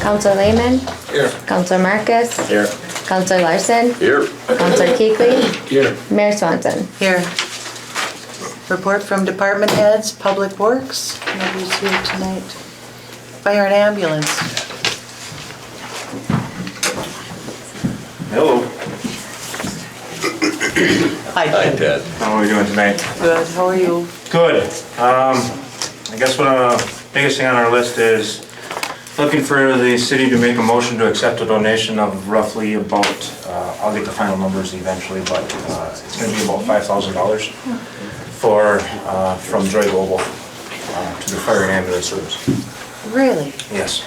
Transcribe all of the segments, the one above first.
Counselor Lehman. Here. Counselor Marcus. Here. Counselor Larson. Here. Counselor Kuechly. Here. Mayor Swanson. Here. Report from department heads, Public Works, nobody's here tonight. Fire and ambulance. Hello. Hi, Hi, Ted. Ted. How are we doing tonight? Good, how are you? Good. I guess one of the biggest thing on our list is looking for the city to make a motion to accept a donation of roughly about, I'll get the final numbers eventually, but it's gonna be about $5,000 for, from Joy Global to the fire and ambulance service. Really? Yes.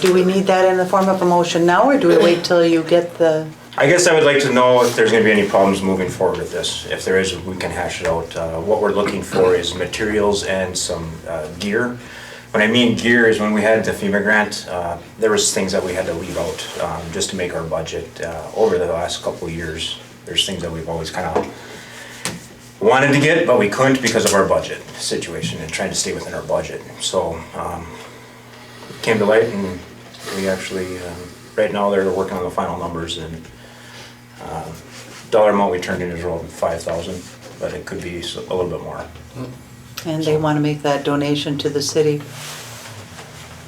Do we need that in the form of a motion now, or do we wait till you get the, I guess I would like to know if there's gonna be any problems moving forward with this. If there is, we can hash it out. What we're looking for is materials and some gear. When I mean gear is when we had the FEMA grant, there was things that we had to leave out just to make our budget. Over the last couple of years, there's things that we've always kind of wanted to get, but we couldn't because of our budget situation and trying to stay within our budget. So it came to light, and we actually, right now they're working on the final numbers, and dollar amount we turned in is around 5,000, but it could be a little bit more. and they want to make that donation to the city?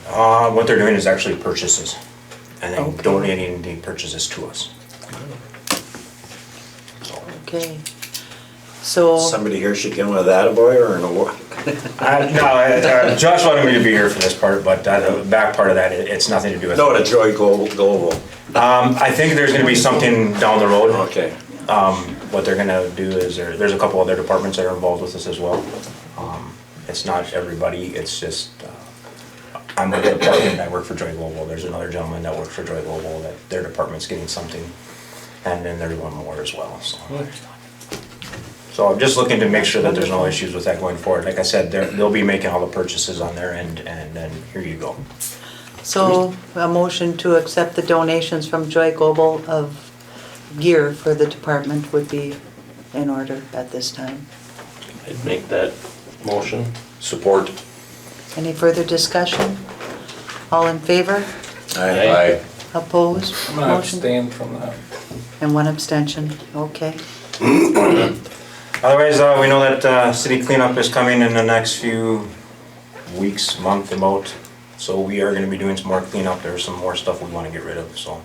What they're doing is actually purchases, and then Okay. donating the purchases to us. Okay. So, Somebody here should come with that boy or no? No, Josh wanted me to be here for this part, but the back part of that, it's nothing to do with No, it. the Joy Global. I think there's gonna be something down the road. Okay. What they're gonna do is, there's a couple other departments that are involved with this as well. It's not everybody, it's just, I'm with the department, I work for Joy Global. There's another gentleman that works for Joy Global, that their department's getting something. And then there's one more as well, so. So I'm just looking to make sure that there's no issues with that going forward. Like I said, they'll be making all the purchases on their end, and then here you go. so a motion to accept the donations from Joy Global of gear for the department would be in order at this time. I'd make that motion. Support. Any further discussion? All in favor? Aye. Opposed? I'm gonna Motion abstain from that. And one abstention, okay. Otherwise, we know that city cleanup is coming in the next few weeks, month about. So we are gonna be doing some more cleanup. There's some more stuff we wanna get rid of, so.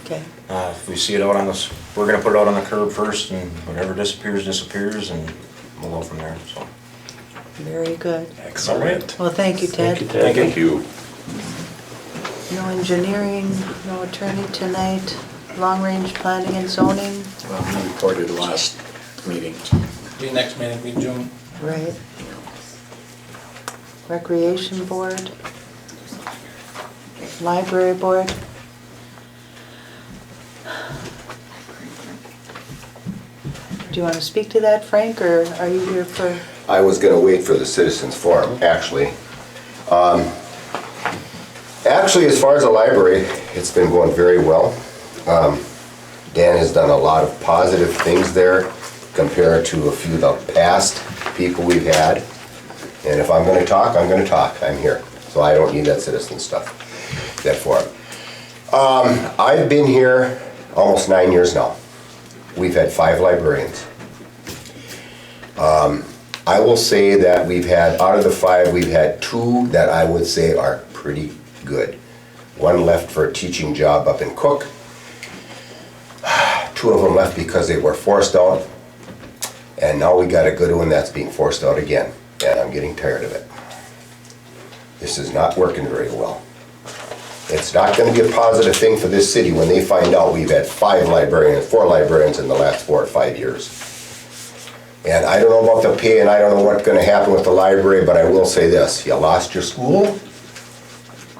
Okay, If we see it out on this, we're gonna put it out on the curb first, and whatever disappears, disappears, and we'll go from there, so. very good. Excellent. Well, thank you, Ted. Thank you. No engineering, no attorney tonight. Long-range planning and zoning, Well, we reported last meeting. The next meeting will be June. right. Recreation board. Library board. Do you want to speak to that, Frank, or are you here for? I was gonna wait for the citizens forum, actually. Actually, as far as the library, it's been going very well. Dan has done a lot of positive things there compared to a few of the past people we've had. And if I'm gonna talk, I'm gonna talk, I'm here. So I don't need that citizen stuff, that forum. I've been here almost 9 years now. We've had 5 librarians. I will say that we've had, out of the 5, we've had 2 that I would say are pretty good. One left for a teaching job up in Cook. 2 of them left because they were forced out. And now we got a good one that's being forced out again, and I'm getting tired of it. This is not working very well. It's not gonna be a positive thing for this city when they find out we've had 4 librarians in the last 4 or 5 years. And I don't know about the pay, and I don't know what's gonna happen with the library, but I will say this, you lost your school,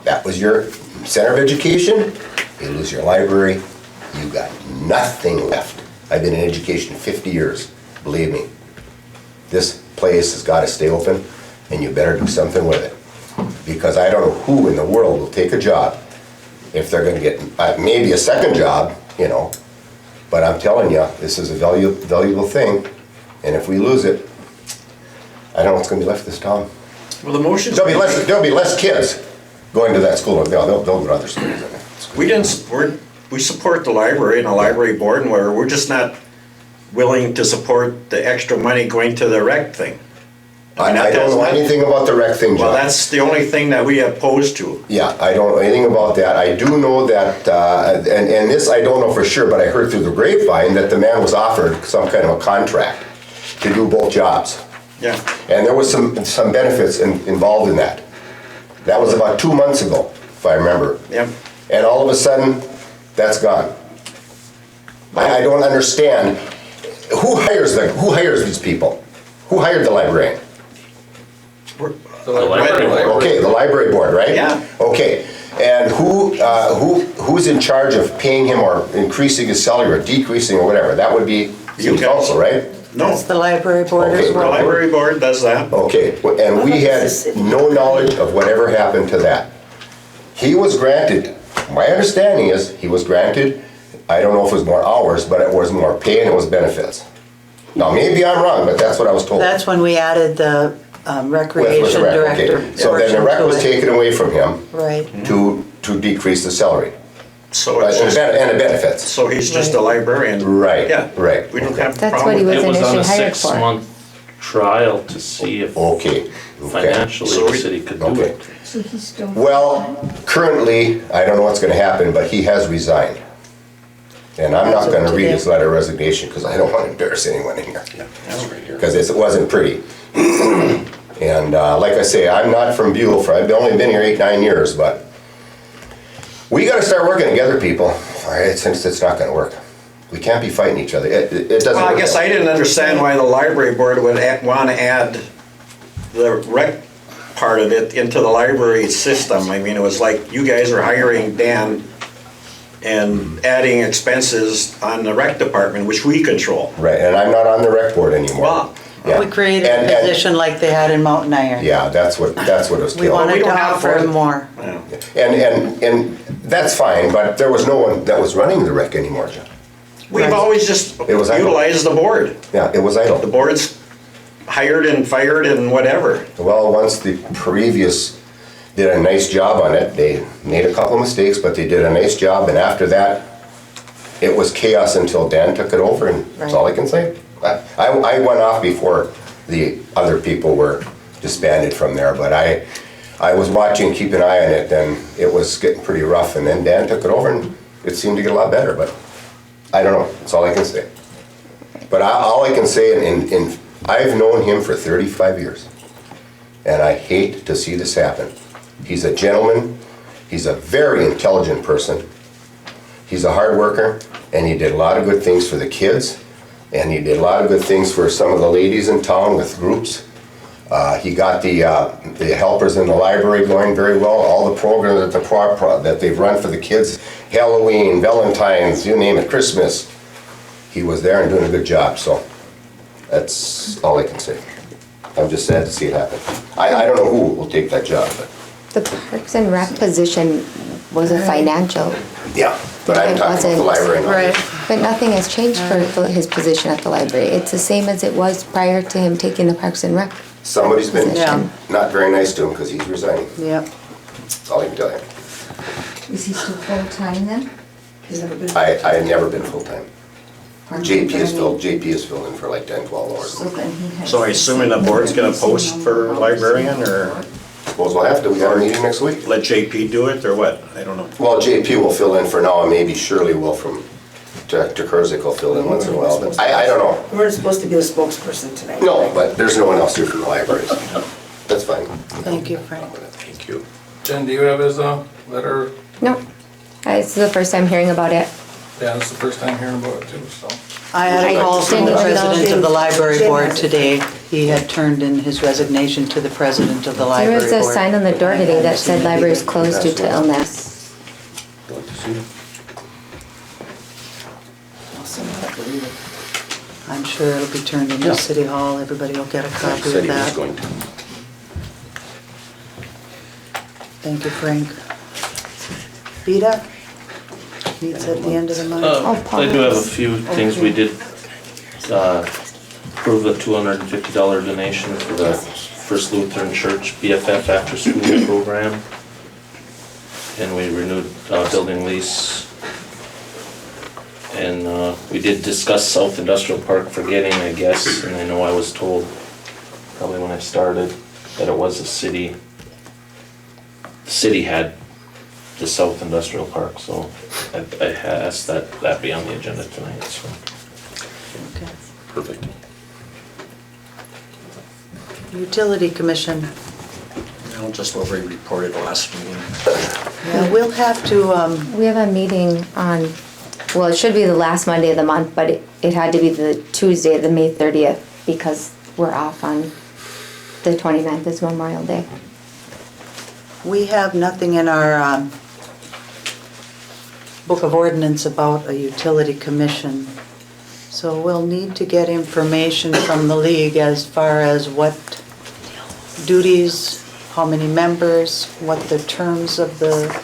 that was your center of education, you lose your library, you got nothing left. I've been in education 50 years, believe me. This place has gotta stay open, and you better do something with it. Because I don't know who in the world will take a job if they're gonna get maybe a second job, you know. But I'm telling you, this is a valuable thing, and if we lose it, I don't know what's gonna be left of this town. Well, the motion. There'll be less kids. going to that school, they'll go to other schools. We support the library and the library board and whatever, we're just not willing to support the extra money going to the rec thing. I don't know anything about the rec thing, John. Well, that's the only thing that we oppose to. Yeah, I don't know anything about that. I do know that, and this I don't know for sure, but I heard through the grapevine that the man was offered some kind of a contract to do both jobs. Yeah. And there was some benefits involved in that. That was about 2 months ago, if I remember. Yep. And all of a sudden, that's gone. I don't understand. Who hires these people? Who hired the librarian? The library board. Okay, the library board, right? Yeah. Okay, and who's in charge of paying him or increasing his salary or decreasing or whatever? That would be You city council, right? No, That's the library board Okay, as the well. library board does that. Okay, and we had no knowledge of whatever happened to that. He was granted, my understanding is, he was granted, I don't know if it was more hours, but it was more pay and it was benefits. Now, maybe I'm wrong, but that's what I was told. That's when we added the With recreation the rec, okay. director. So then the rec was portion to it. taken away from him Right. to decrease the salary. So And it's just, the benefits. so he's just a librarian. Right, Yeah. right. We don't have a That's problem what he with was It was on a initially hired for. 6-month trial to see if Okay. financially So the we- city could do Okay. it. Well, currently, I don't know what's gonna happen, but he has resigned. And I'm not As of gonna read today. his letter of resignation, because I don't want to embarrass anyone in here. That's right here. Because it wasn't pretty. And like I say, I'm not from Buhl, I've only been here 8, 9 years, but we gotta start working together, people, all right, since it's not gonna work. We can't be fighting each other, it doesn't work. Well, I guess I didn't understand why the library board would want to add the rec part of it into the library system. I mean, it was like you guys are hiring Dan and adding expenses on the rec department, which we control. Right, and I'm not on the rec board anymore. Well, Yeah. We created And- a position like they had in Mountain Iron. Yeah, that's what it was We killed. wanted we to don't have offer him board. more. And that's fine, but there was no one that was running the rec anymore, John. we've always just It was idle. utilized the board. Yeah, it was idle. The board's hired and fired and whatever. Well, once the previous did a nice job on it, they made a couple mistakes, but they did a nice job, and after that, it was chaos until Dan took it over, and that's all I can say. I went off before the other people were disbanded from there, but I was watching, keep an eye on it, and it was getting pretty rough, and then Dan took it over, and it seemed to get a lot better, but I don't know, that's all I can say. But all I can say, and I've known him for 35 years, and I hate to see this happen. He's a gentleman, he's a very intelligent person, he's a hard worker, and he did a lot of good things for the kids, and he did a lot of good things for some of the ladies in town with groups. He got the helpers in the library going very well, all the programs that they've run for the kids, Halloween, Valentine's, you name it, Christmas. He was there and doing a good job, so that's all I can say. I'm just sad to see it happen. I don't know who will take that job, but, The Parks and Rec position was a financial, yeah. But I'm It talking about the wasn't. library now. Right. but nothing has changed for his position at the library. It's the same as it was prior to him taking the Parks and Rec. Somebody's been Yeah. not very nice to him because he's resigning. Yep. That's all I can tell you. Is he still full-time then? He's never been. I have never been full-time. Pardon? JP is filled in for like 10, 12 hours. So then he has. So I assuming the board's gonna post for librarian or Suppose we'll have to, we got a meeting next week. let JP do it or what? I don't know. Well, JP will fill in for now, and maybe Shirley will from, to Kurzik will fill in once in a while, but I don't know. We're supposed to be the spokesperson tonight. No, but there's no one else here from the library, so that's fine. Thank you, Frank. Thank you. Jen, do you have his letter? No, this is the first time hearing about it. Yeah, this is the first time hearing about it too, so. I had a call from the didn't even know. president of the library Jim board has it. today. He had turned in his resignation to the president of the There library was a board. sign on the door today that said libraries closed due to illness. I'm sure it'll be turned into City Hall. Everybody will get a copy Said of he was that. going to. Thank you, Frank. Vida? Meets at the end of the month. I do have a few things we did. Approve a $250 donation for the First Lutheran Church BFF after school program. and we renewed building lease. And we did discuss South Industrial Park forgetting, I guess, and I know I was told, probably when I started, that it was a city. The city had the South Industrial Park, so I asked that be on the agenda tonight, so. Okay. Perfect. Utility Commission. Now, just what we reported last meeting. Yeah, we'll have to, We have a meeting on, well, it should be the last Monday of the month, but it had to be the Tuesday, the May 30th, because we're off on the 29th is Memorial Day. we have nothing in our book of ordinance about a utility commission. So we'll need to get information from the league as far as what duties, how many members, what the terms of the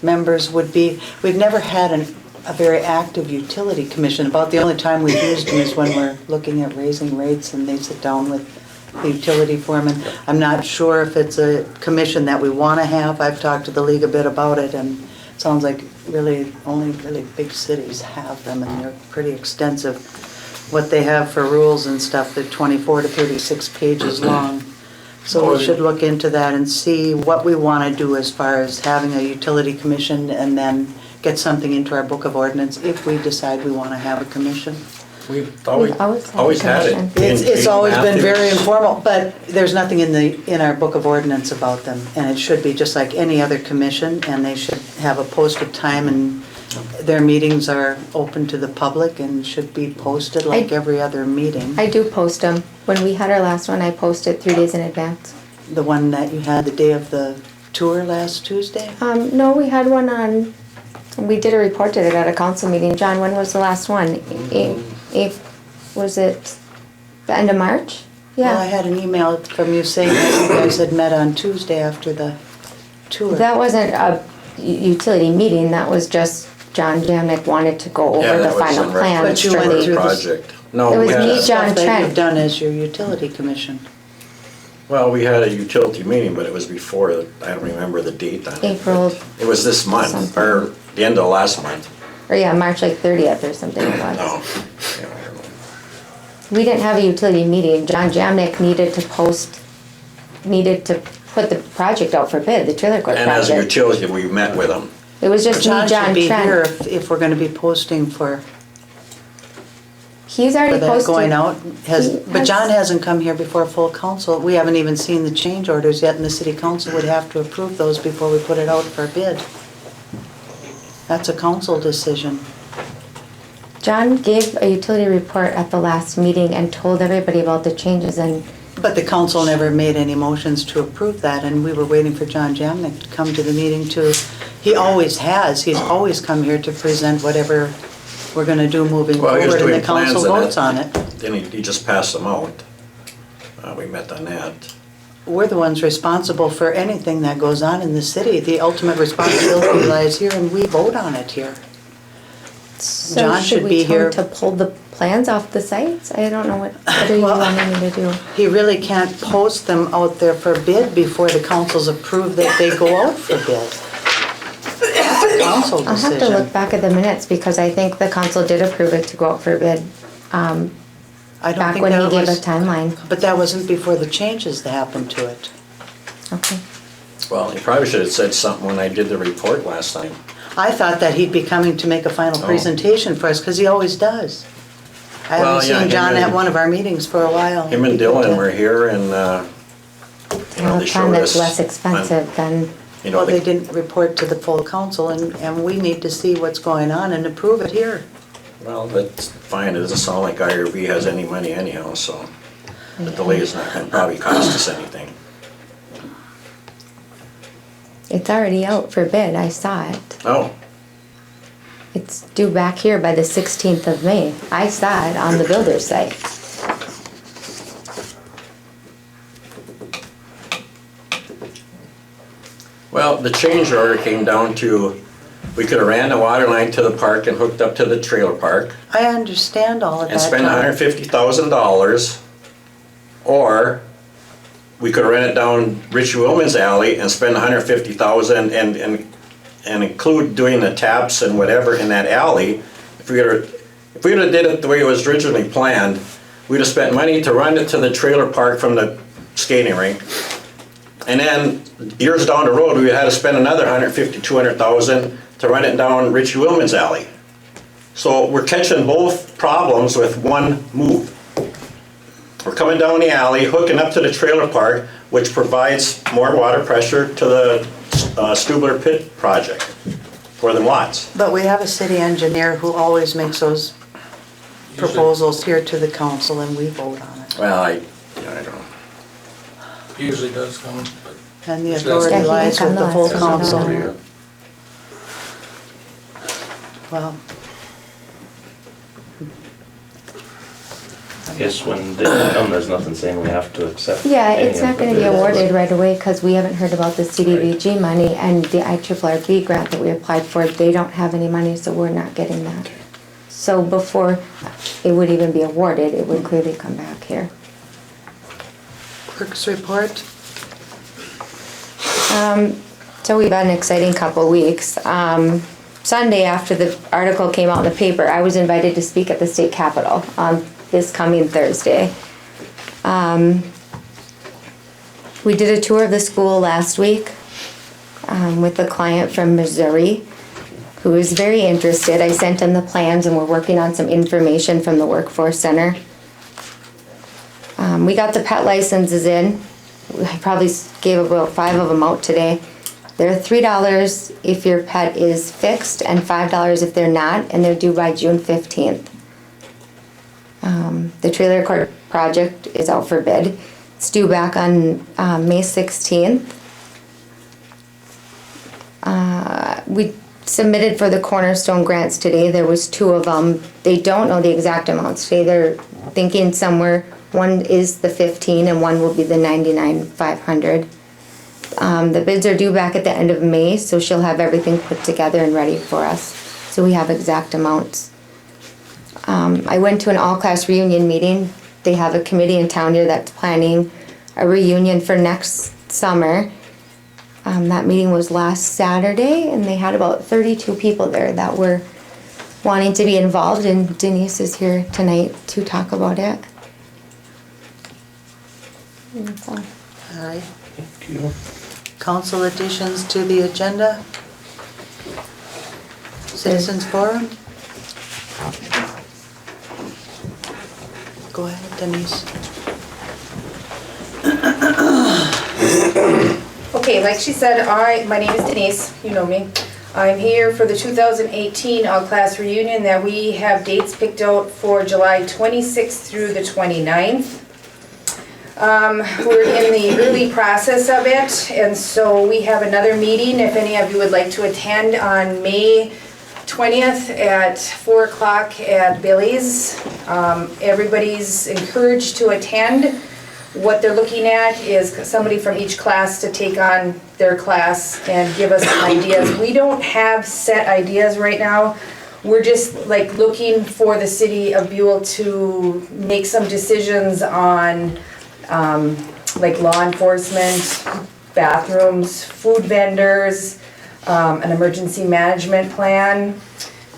members would be. We've never had a very active utility commission. About the only time we've used them is when we're looking at raising rates and they sit down with the utility foreman. I'm not sure if it's a commission that we want to have. I've talked to the league a bit about it, and it sounds like really only really big cities have them, and they're pretty extensive. What they have for rules and stuff, they're 24 to 36 pages long. So we should look into that and see what we want to do as far as having a utility commission, and then get something into our book of ordinance if we decide we want to have a commission. We've always had a had it. commission. It's always been very Matthews. informal, but there's nothing in our book of ordinance about them. And it should be just like any other commission, and they should have a posted time, and their meetings are open to the public and should be posted like every other meeting. I do post them. When we had our last one, I posted 3 days in advance. The one that you had the day of the tour last Tuesday? No, we had one on, we did a report to it at a council meeting. John, when was the last one? Was it the end of March? Well, I Yeah. had an email from you saying that you guys had met on Tuesday after the tour. That wasn't a utility meeting, that was just John Jamnick wanted to go Yeah, over the that was final in plans But you for went the. through the- project. No, It was we had me, a- John Stuff that Trent. you've done as your utility commission. Well, we had a utility meeting, but it was before, I don't remember the date on it. April but It was this month, something. or the end of last month. Or yeah, March like 30th or something it No. was. Yeah, I don't know. We didn't have a utility meeting. John Jamnick needed to put the project out for bid, the trailer court And as a project. utility, we met with them. It was just me, John should John be here Trent. if we're gonna be posting for He's already that posted. going out. He But has- John hasn't come here before full council. We haven't even seen the change orders yet, and the city council would have to approve those before we put it out for bid. That's a council decision. John gave a utility report at the last meeting and told everybody about the changes, and But the council never made any motions to approve that, and we were waiting for John Jamnick to come to the meeting to, he always has, he's always come here to present whatever we're gonna do moving Well, he was forward, and the doing plans council and votes on it. Then he just passed them out. We met on that. We're the ones responsible for anything that goes on in the city. The ultimate responsibility lies here, and we vote on it here. so John should should we be tell him here. to pull the plans off the sites? I don't know what are you Well- wanting me to do? He really can't post them out there for bid before the council's approved that they go out for bid. That's a council I'll have to decision. look back at the minutes because I think the council did approve it to go out for bid, I don't back think when he that gave a was, timeline. but that wasn't before the changes that happened to it. Okay. Well, he probably should have said something when I did the report last time. I thought that he'd be coming to make a final Oh. presentation for us, because he always does. I Well, haven't yeah, seen him John and- at one of our meetings for a while. Him and Dylan were here and, you know, Well, they a showed plan us. that's less expensive than, You know, Well, they the- didn't report to the full council, and we need to see what's going on and approve it here. well, that's fine. It doesn't sound like IRB has any money anyhow, so the delay is not gonna probably cost us anything. it's already out for bid, I saw it. Oh, It's due back here by the 16th of May. I saw it on the builder's site. well, the change order came down to, we could have ran the water line to the park and hooked up to the trailer park I understand all of that. and spent John. $150,000, or we could have ran it down Rich Willman's alley and spend $150,000 and and include doing the taps and whatever in that alley, if we would've did it the way it was originally planned, we'd have spent money to run it to the trailer park from the skating rink. And then years down the road, we had to spend another $150,000, $200,000 to run it down Richie Willman's alley. So we're catching both problems with one move. We're coming down the alley, hooking up to the trailer park, which provides more water pressure to the Stubler Pit project for the Watts. But we have a city engineer who always makes those proposals here to the council and we vote on it. Well, I don't know. Usually does come, but And the Yeah, authority he lies can with the come full to us. council. Well, I guess when they come, there's nothing saying we have to accept. Yeah, any it's of not the gonna be bids. awarded right away because we haven't heard about the CDBG money and the IRRB grant that we applied for. They don't have any money, so we're not getting that. So before it would even be awarded, it would clearly come back here. clerk's report. So we've had an exciting couple weeks. Sunday, after the article came out in the paper, I was invited to speak at the state capitol on this coming Thursday. We did a tour of the school last week with a client from Missouri who was very interested. I sent him the plans and we're working on some information from the Workforce Center. We got the pet licenses in. I probably gave about 5 of them out today. They're $3 if your pet is fixed and $5 if they're not, and they're due by June 15th. The trailer court project is out for bid. It's due back on May 16th. We submitted for the Cornerstone grants today. There was 2 of them. They don't know the exact amounts today. They're thinking somewhere, one is the 15 and one will be the 99,500. The bids are due back at the end of May, so she'll have everything put together and ready for us. So we have exact amounts. I went to an all-class reunion meeting. They have a committee in town here that's planning a reunion for next summer. That meeting was last Saturday, and they had about 32 people there that were wanting to be involved, and Denise is here tonight to talk about it. That's all. All right. Thank you. Council additions to the agenda? Citizens forum? Go ahead, Denise. Okay, like she said, my name is Denise, you know me. I'm here for the 2018 all-class reunion that we have dates picked out for July 26th through the 29th. We're in the early process of it, and so we have another meeting, if any of you would like to attend, on May 20th at 4 o'clock at Billy's. Everybody's encouraged to attend. What they're looking at is somebody from each class to take on their class and give us some ideas. We don't have set ideas right now. We're just like looking for the city of Buhl to make some decisions on like law enforcement, bathrooms, food vendors, an emergency management plan.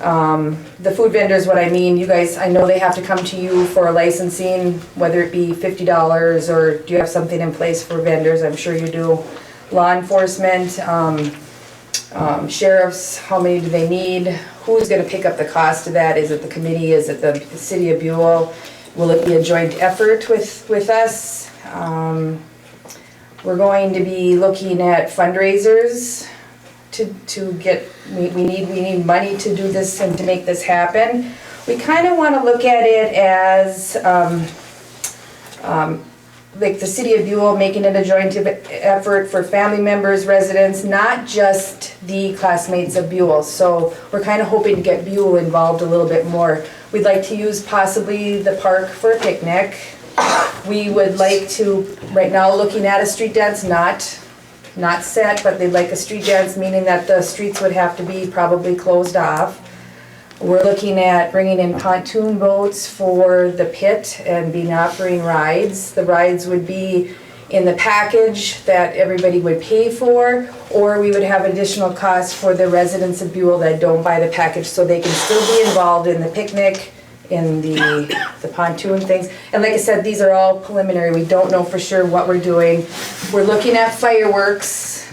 The food vendors, what I mean, you guys, I know they have to come to you for licensing, whether it be $50 or do you have something in place for vendors? I'm sure you do. Law enforcement, sheriffs, how many do they need? Who's gonna pick up the cost of that? Is it the committee? Is it the city of Buhl? Will it be a joint effort with us? We're going to be looking at fundraisers to get, we need money to do this and to make this happen. We kind of want to look at it as like the city of Buhl making it a joint effort for family members, residents, not just the classmates of Buhl. So we're kind of hoping to get Buhl involved a little bit more. We'd like to use possibly the park for a picnic. We would like to, right now, looking at a street dance, not set, but they'd like a street dance, meaning that the streets would have to be probably closed off. We're looking at bringing in pontoon boats for the pit and being offering rides. The rides would be in the package that everybody would pay for, or we would have additional costs for the residents of Buhl that don't buy the package, so they can still be involved in the picnic, in the pontoon things. And like I said, these are all preliminary. We don't know for sure what we're doing. We're looking at fireworks.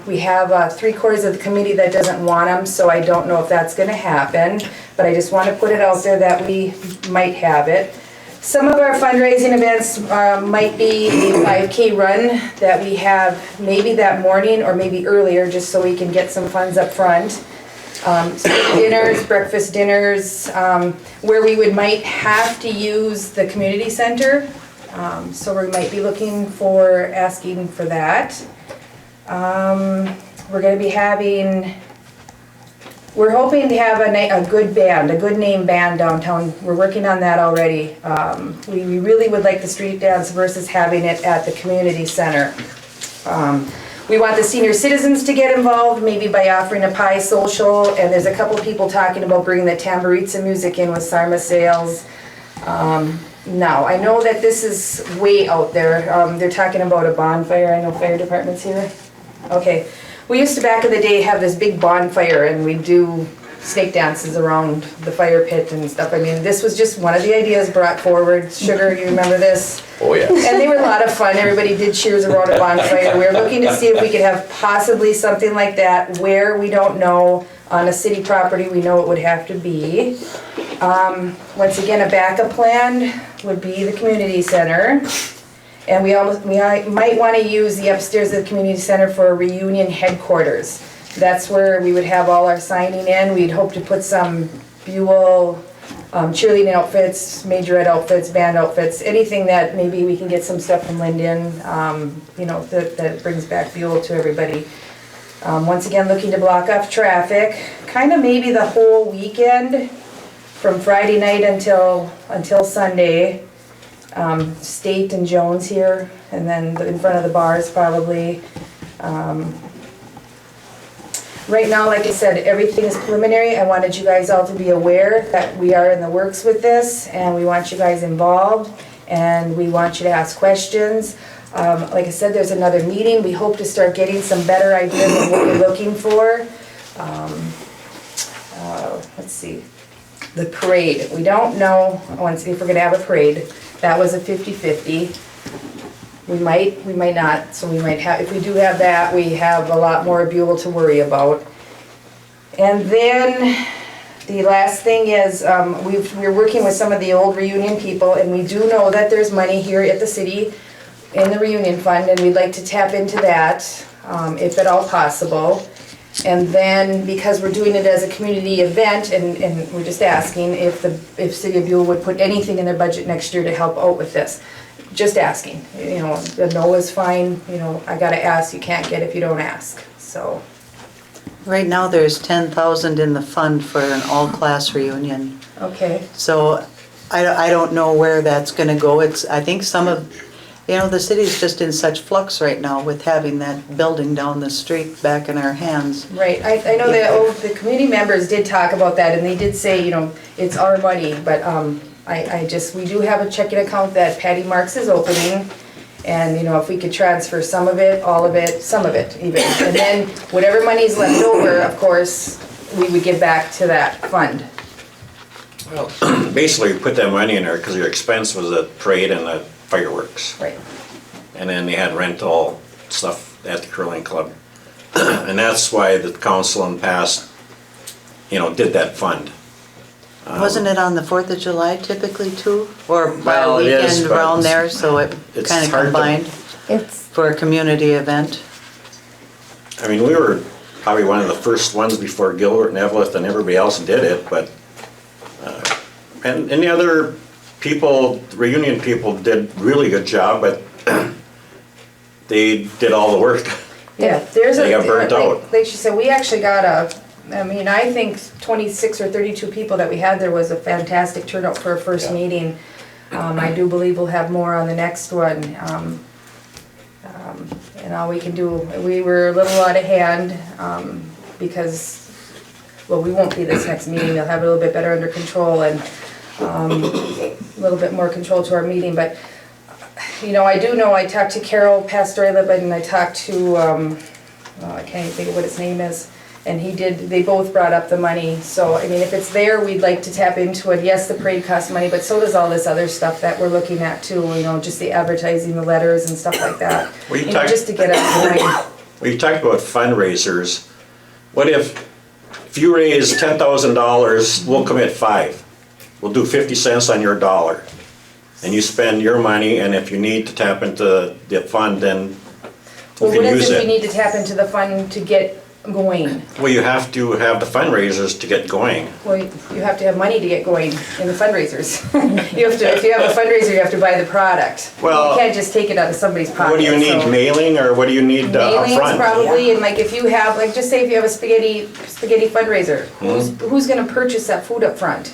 We have 3/4 of the committee that doesn't want them, so I don't know if that's gonna happen. But I just wanna put it out there that we might have it. Some of our fundraising events might be a 5K run that we have maybe that morning or maybe earlier, just so we can get some funds up front. Dinners, breakfast dinners, where we might have to use the community center. So we might be asking for that. We're gonna be we're hoping to have a good band, a good name band downtown. We're working on that already. We really would like the street dance versus having it at the community center. We want the senior citizens to get involved, maybe by offering a pie social, and there's a couple people talking about bringing the tambourines music in with sarma sales. Now, I know that this is way out there. They're talking about a bonfire. I know fire department's here. Okay. We used to back in the day have this big bonfire and we'd do snake dances around the fire pit and stuff. I mean, this was just one of the ideas brought forward. Sugar, you remember this? Oh, yeah. And they were a lot of fun. Everybody did cheers around a bonfire. We were looking to see if we could have possibly something like that where we don't know. On a city property, we know it would have to be. Once again, a backup plan would be the community center. And we might want to use the upstairs of the community center for a reunion headquarters. That's where we would have all our signing in. We'd hope to put some Buhl cheerleading outfits, majorette outfits, band outfits, anything that maybe we can get some stuff from Linden, that brings back Buhl to everybody. Once again, looking to block off traffic, kind of maybe the whole weekend from Friday night until Sunday. State and Jones here, and then in front of the bars probably. Right now, like I said, everything is preliminary. I wanted you guys all to be aware that we are in the works with this, and we want you guys involved, and we want you to ask questions. Like I said, there's another meeting. We hope to start getting some better ideas of what we're looking for. Let's see. The parade. We don't know, I want to see if we're gonna have a parade. That was a 50-50. We might not, so we might have, if we do have that, we have a lot more Buhl to worry about. And then the last thing is, we're working with some of the old reunion people, and we do know that there's money here at the city in the reunion fund, and we'd like to tap into that, if at all possible. And then, because we're doing it as a community event, and we're just asking if City of Buhl would put anything in their budget next year to help out with this. Just asking, the no is fine, I gotta ask, you can't get if you don't ask, so. Right now, there's 10,000 in the fund for an all-class reunion. Okay, So I don't know where that's gonna go. I think some of, the city's just in such flux right now with having that building down the street back in our hands. right, I know that the community members did talk about that, and they did say, it's our money, but, we do have a checking account that Patty Marks is opening, and, if we could transfer some of it, all of it, some of it even, and then whatever money's left over, of course, we would give back to that fund. Well, basically, you put that money in there because your expense was the parade and the fireworks. Right. And then they had rental stuff at the curling club. And that's why the council in the past, did that fund. Wasn't it on the 4th of July typically too? Or by Well, a it is, weekend but around there, so it it's kind of hard to- combined It's, for a community event? I mean, we were probably one of the first ones before Gilbert and Evelyn and everybody else did it, but, and the other people, reunion people did really good job, but they did all the work. Yeah, there's They got burnt out. Like she said, we actually got I think 26 or 32 people that we had there was a fantastic turnout for a first meeting. I do believe we'll have more on the next one. And all we can do, we were a little out of hand, because, well, we won't be this next meeting, they'll have it a little bit better under control and a little bit more control to our meeting, but you know, I talked to Carol Pastorella, but and I talked to, I can't even think of what his name is. And they both brought up the money. So, I mean, if it's there, we'd like to tap into it. Yes, the parade costs money, but so does all this other stuff that we're looking at too, you know, just the advertising, the letters and stuff like that. Well, you You know, talk- just to get it going. Well, you talked about fundraisers. What if you raise $10,000, we'll commit 5. We'll do 50 cents on your dollar. And you spend your money, and if you need to tap into the fund, then Well, you what can if use we need it. to tap into the fund to get going? Well, you have to have the fundraisers to get going. Well, you have to have money to get going in the fundraisers. You have to, if you have a fundraiser, you have to buy the product. Well, You can't just take it out of somebody's pocket. What do you need, so- mailing, or what do you need Mailings upfront? probably, and like if you have, like just say if you have a spaghetti fundraiser, who's gonna purchase that food up front?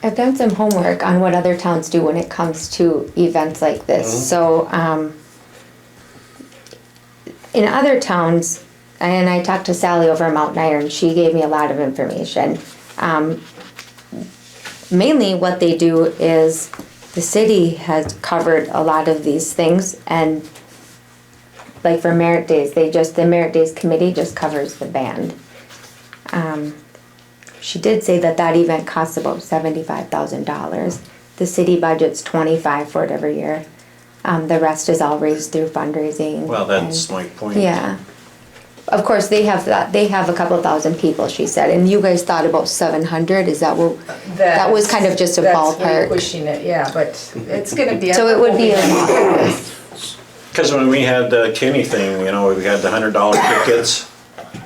I've done some homework on what other towns do when it comes to events like this. So, in other towns, and I talked to Sally over at Mountain Iron, she gave me a lot of information. Mainly what they do is the city has covered a lot of these things, and like for Merit Days, the Merit Days committee just covers the band. She did say that event costs about $75,000. The city budget's $25,000 for it every year. The rest is all raised through fundraising. Well, that's my point. Yeah. Of course, they have a couple thousand people, she said, and you guys thought about 700, is that what, that was kind of just a That's way ballpark. pushing it, yeah, but it's gonna be. So it would be a lot. Because when we had the Kinney thing, you know, we had the $100 tickets,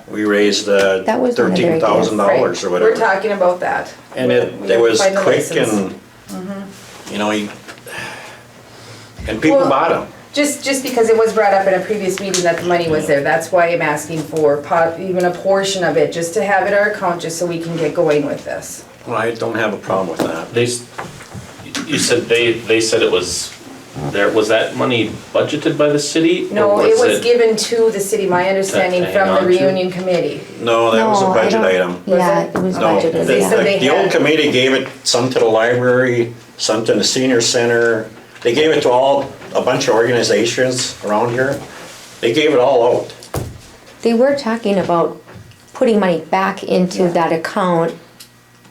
we raised That was one of their ideas. $13,000 or whatever. We're talking about that. And We it have was to find the quick license. and, you know, and people Well, bought them. Just because it was brought up in a previous meeting that the money was there, that's why I'm asking for even a portion of it, just to have it in our account, just so we can get going with this. Well, I don't have a problem with that. You said they said it was, was that money budgeted by the city? No, or it was given to the city, my understanding, hang from on the to? reunion committee. No, that was a No, I budget don't- item. Yeah, it was No, budgeted, They said yeah. they the old had- committee gave it, some to the library, some to the senior center. They gave it to a bunch of organizations around here. They gave it all out. They were talking about putting money back into that account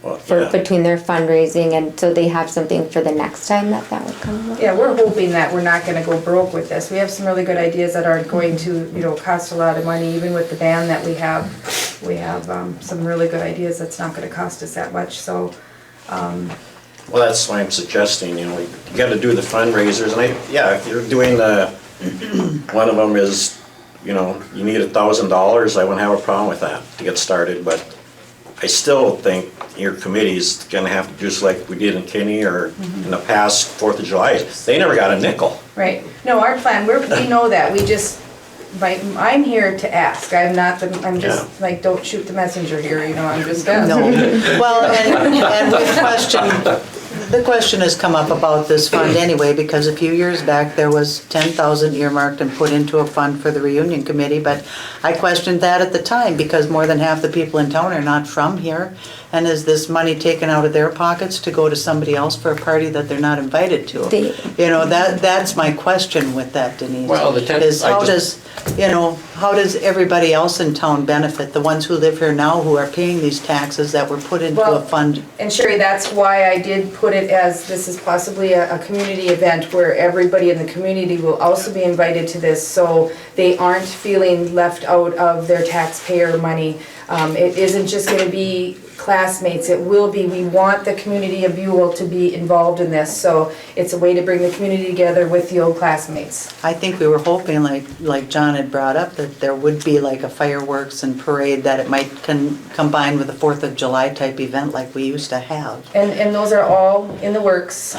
Well, for, yeah. between their fundraising, and so they have something for the next time that would come up. Yeah, we're hoping that we're not gonna go broke with this. We have some really good ideas that aren't going to, you know, cost a lot of money, even with the band that we have. We have some really good ideas that's not gonna cost us that much, so, Well, that's why I'm suggesting, you know, you gotta do the fundraisers, and if you're doing one of them is, you know, you need $1,000, I wouldn't have a problem with that to get started, but I still think your committee's gonna have to do just like we did in Kinney or in the past 4th of July. They never got a nickel. right. No, our plan, we know that, we just, I'm here to ask. I'm just, like, don't shoot the messenger here, you know, I'm just asking. No. Well, and the question has come up about this fund anyway, because a few years back, there was 10,000 earmarked and put into a fund for the reunion committee, but I questioned that at the time, because more than half the people in town are not from here. And is this money taken out of their pockets to go to somebody else for a party that they're not invited to? You know, that's my question with that, Denise. Well, the ten- Is I how just- how does everybody else in town benefit? The ones who live here now who are paying these taxes that were put into a Well, fund? And Sherry, that's why I did put it as, this is possibly a community event where everybody in the community will also be invited to this, so they aren't feeling left out of their taxpayer money. It isn't just gonna be classmates, it will be, we want the community of Buhl to be involved in this, so it's a way to bring the community together with the old classmates. I think we were hoping, like John had brought up, that there would be like a fireworks and parade, that it might combine with a 4th of July type event like we used to have. And those are all in the works.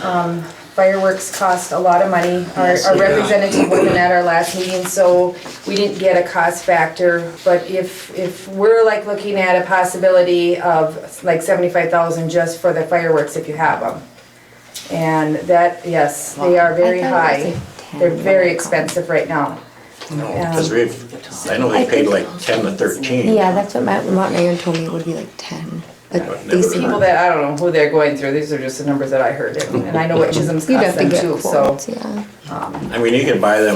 Fireworks cost a lot of money. Yes, Our they do. representative wasn't at our last meeting, so we didn't get a cost factor. But if we're like looking at a possibility of like 75,000 just for the fireworks if you have them. And that, yes, they are very I thought it high. was like 10 They're very when I called. expensive right now. Because I know they paid like 10 to 13. Yeah, that's what Mountain Iron told me, it would be like 10. a The decent people amount. that, I don't know who they're going through, these are just the numbers that I heard, and I know what Chisholm's You'd cost have to them get too, so. quotes, yeah. I mean, you can buy them,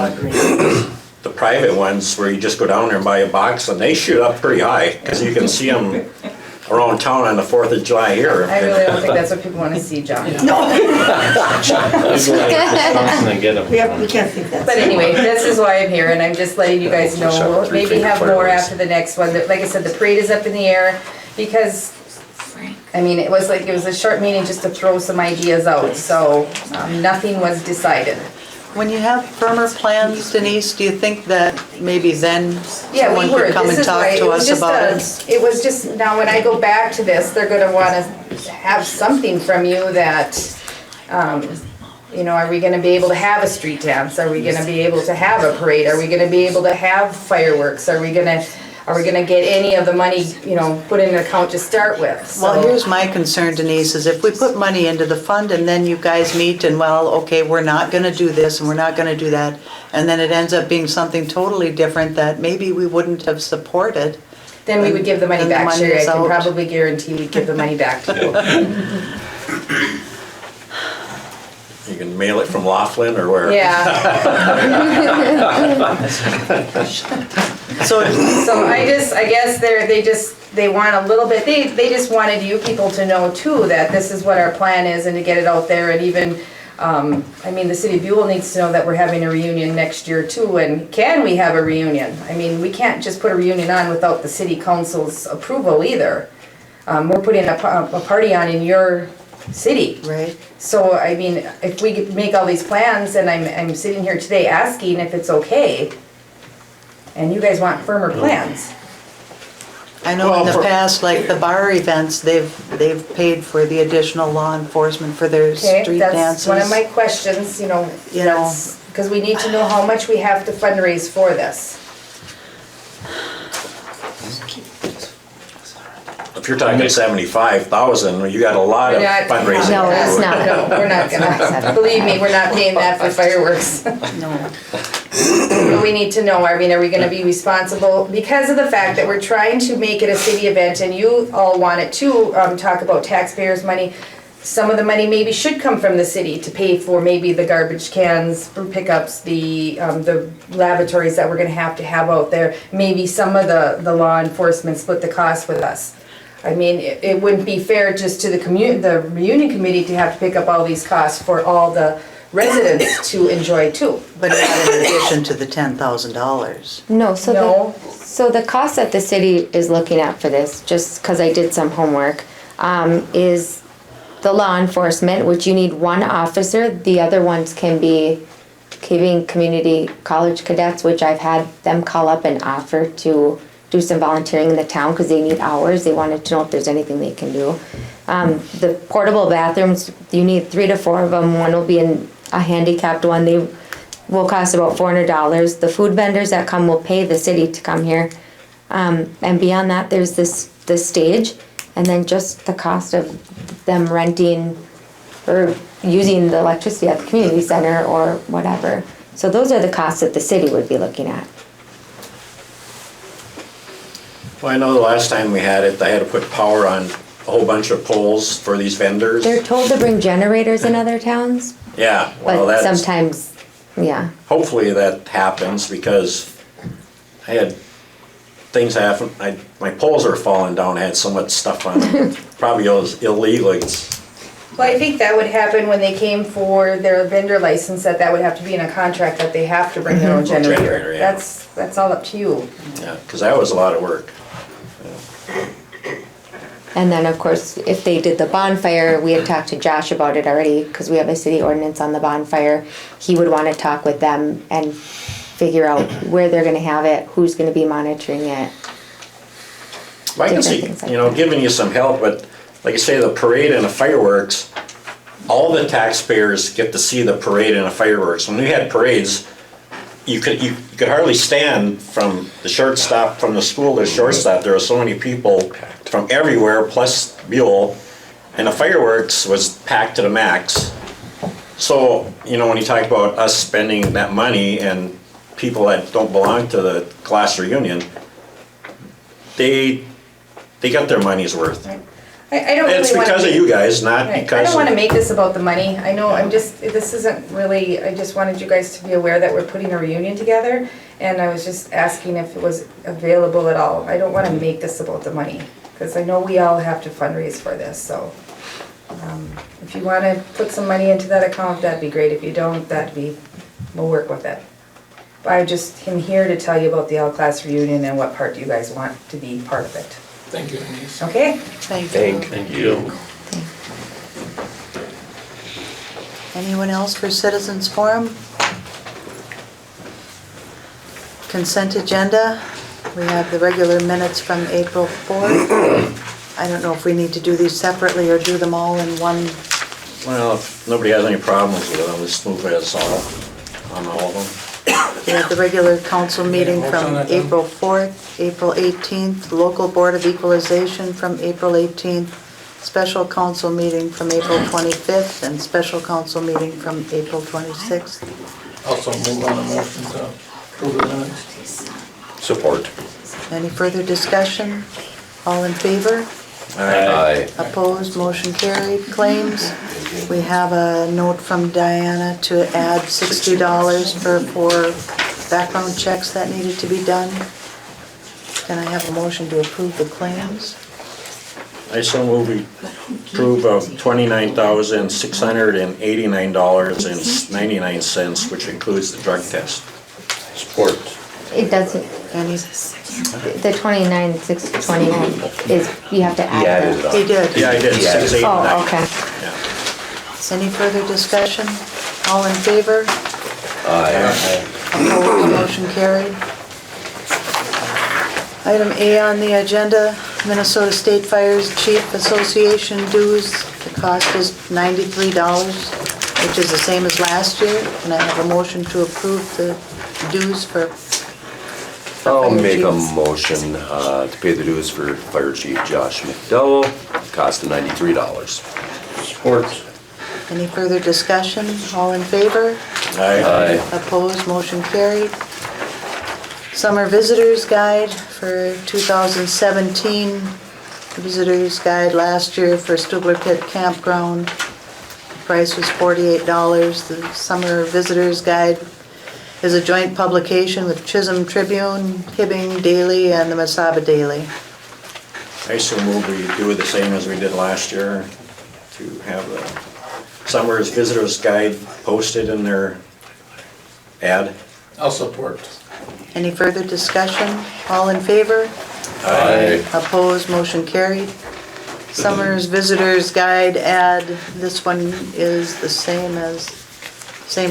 the private ones where you just go down there and buy a box and they shoot up pretty high, because you can see them around town on the 4th of July here. I really don't think that's what people wanna see, John. People like Wisconsin and get them. We can't think that. But anyway, this is why I'm here, and I'm just letting you guys know, we'll maybe have more after the next one. Like I said, the parade is up in the air, because, I mean, it was a short meeting just to throw some ideas out, so, nothing was decided. When you have firmer plans, Denise, do you think that maybe then Yeah, we someone were, could come this and is talk why, to us about it? it was just, now when I go back to this, they're gonna wanna have something from you that, you know, are we gonna be able to have a street dance? Are we gonna be able to have a parade? Are we gonna be able to have fireworks? Are we gonna get any of the money, you know, put in an account to start with? Well, So- here's my concern, Denise, is if we put money into the fund and then you guys meet and, well, okay, we're not gonna do this and we're not gonna do that, and then it ends up being something totally different that maybe we wouldn't have supported. Then we would give the money Then the back, money Sherry, I is can out. probably guarantee we'd give the money back to you. You can mail it from Laughlin or where? Yeah. So, So I guess they want a little bit, they just wanted you people to know too, that this is what our plan is and to get it out there, and even, I mean, the city of Buhl needs to know that we're having a reunion next year too, and can we have a reunion? I mean, we can't just put a reunion on without the city council's approval either. We're putting a party on in your city. right? So, I mean, if we could make all these plans, and I'm sitting here today asking if it's okay, and you guys want firmer plans. I know in Well, the for- past, like the bar events, they've paid for the additional law enforcement for their Okay, street that's dances. one of my questions, you know, You know. because we need to know how much we have to fundraise for this. If you're talking 75,000, you got a lot of We're not- fundraising. No, to it's do. not. No, we're not gonna, believe me, we're not paying that for fireworks. No. But we need to know, I mean, are we gonna be responsible, because of the fact that we're trying to make it a city event, and you all want it to, talk about taxpayers' money. Some of the money maybe should come from the city to pay for maybe the garbage cans for pickups, the lavatories that we're gonna have to have out there. Maybe some of the law enforcement split the cost with us. I mean, it wouldn't be fair just to the reunion committee to have to pick up all these costs for all the residents to enjoy too. But not in addition to the $10,000. No, so No. so the cost that the city is looking at for this, just because I did some homework, is the law enforcement, which you need one officer. The other ones can be giving community college cadets, which I've had them call up and offer to do some volunteering in the town because they need hours. They wanted to know if there's anything they can do. The portable bathrooms, you need 3 to 4 of them. One will be in a handicapped one. They will cost about $400. The food vendors that come will pay the city to come here. And beyond that, there's the stage, and then just the cost of them renting or using the electricity at the community center or whatever. So those are the costs that the city would be looking at. Well, I know the last time we had it, I had to put power on a whole bunch of poles for these vendors. They're told to bring generators in other towns, Yeah, well, but that's, sometimes, yeah. hopefully that happens because I had things happen, my poles are falling down, I had so much stuff on them. Probably it was illegal. Well, I think that would happen when they came for their vendor license, that would have to be in a contract that they have to bring their own generator. Generator, yeah. That's all up to you. Yeah, because that was a lot of work. And then, of course, if they did the bonfire, we had talked to Josh about it already, because we have a city ordinance on the bonfire. He would want to talk with them and figure out where they're gonna have it, who's gonna be monitoring it. I can Different see, things like you know, that. giving you some help, but like I say, the parade and the fireworks, all the taxpayers get to see the parade and the fireworks. When we had parades, you could hardly stand from the shortstop, from the school to the shortstop. There were so many people from everywhere, plus Buhl, and the fireworks was packed to the max. So, you know, when you talk about us spending that money and people that don't belong to the class reunion, they got their money's worth. I I don't really It's wanna because of make- you guys, not Right. I because don't wanna of, make this about the money. I know, this isn't really, I just wanted you guys to be aware that we're putting a reunion together, and I was just asking if it was available at all. I don't wanna make this about the money, because I know we all have to fundraise for this, so. If you wanna put some money into that account, that'd be great. If you don't, we'll work with it. But I just am here to tell you about the L-class reunion and what part you guys want to be part of it. Thank you, Denise. Okay? Thank you. Thank you. Anyone else for citizens forum? Consent agenda. We have the regular minutes from April 4th. I don't know if we need to do these separately or do them all in one. well, if nobody has any problems with it, I'll just move it as all, on all of them. We have the regular council meeting Motion from on that, then? April 4th, April 18th, local board of equalization from April 18th, special council meeting from April 25th, and special council meeting from April 26th. Also move on a motion to approve the minutes. Support. Any further discussion? All in favor? Aye. Opposed, motion carried. Claims, we have a note from Diana to add $60 for background checks that needed to be done. Can I have a motion to approve the claims? I so move we approve of $29,689.99, which includes the drug test. Support. It doesn't, Any, the 29,629 is, you have to He add added that. it he up. did. Yeah, I did, Yeah. 689. Oh, okay. Yeah. Any further discussion? All in favor? Aye. Opposed, motion carried. Item A on the agenda, Minnesota State Fires Chief Association dues. The cost is $93, which is the same as last year. Can I have a motion to approve the dues for I'll Fire make a chiefs. motion to pay the dues for Fire Chief Josh McDowell, cost of $93. Support. Any further discussion? All in favor? Aye. Opposed, motion carried. Summer Visitors Guide for 2017. Visitors Guide last year for Stubler Pit Campground. The price was $48. The Summer Visitors Guide is a joint publication with Chisholm Tribune, Hibbing Daily, and the Mesaba Daily. I so move we do it the same as we did last year, to have the summer's visitor's guide posted in their ad. I'll support. Any further discussion? All in favor? Aye. Opposed, motion carried. Summer's Visitors Guide ad, this one is the same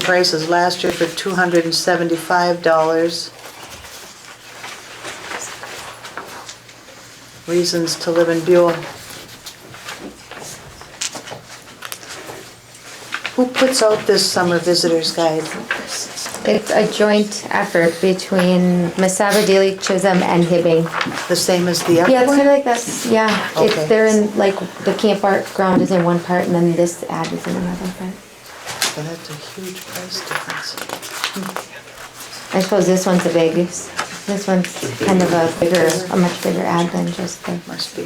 price as last year for $275. Reasons to live in Buhl. Who puts out this Summer Visitors Guide? It's a joint effort between Mesaba Daily, Chisholm, and Hibbing. The same as the other Yeah, it's one? kind of like that, yeah. Okay. They're in, like, the campground is in one part, and then this ad is in another part. So that's a huge price difference. I suppose this one's the biggest. This one's kind of a much bigger ad than just the. Must be.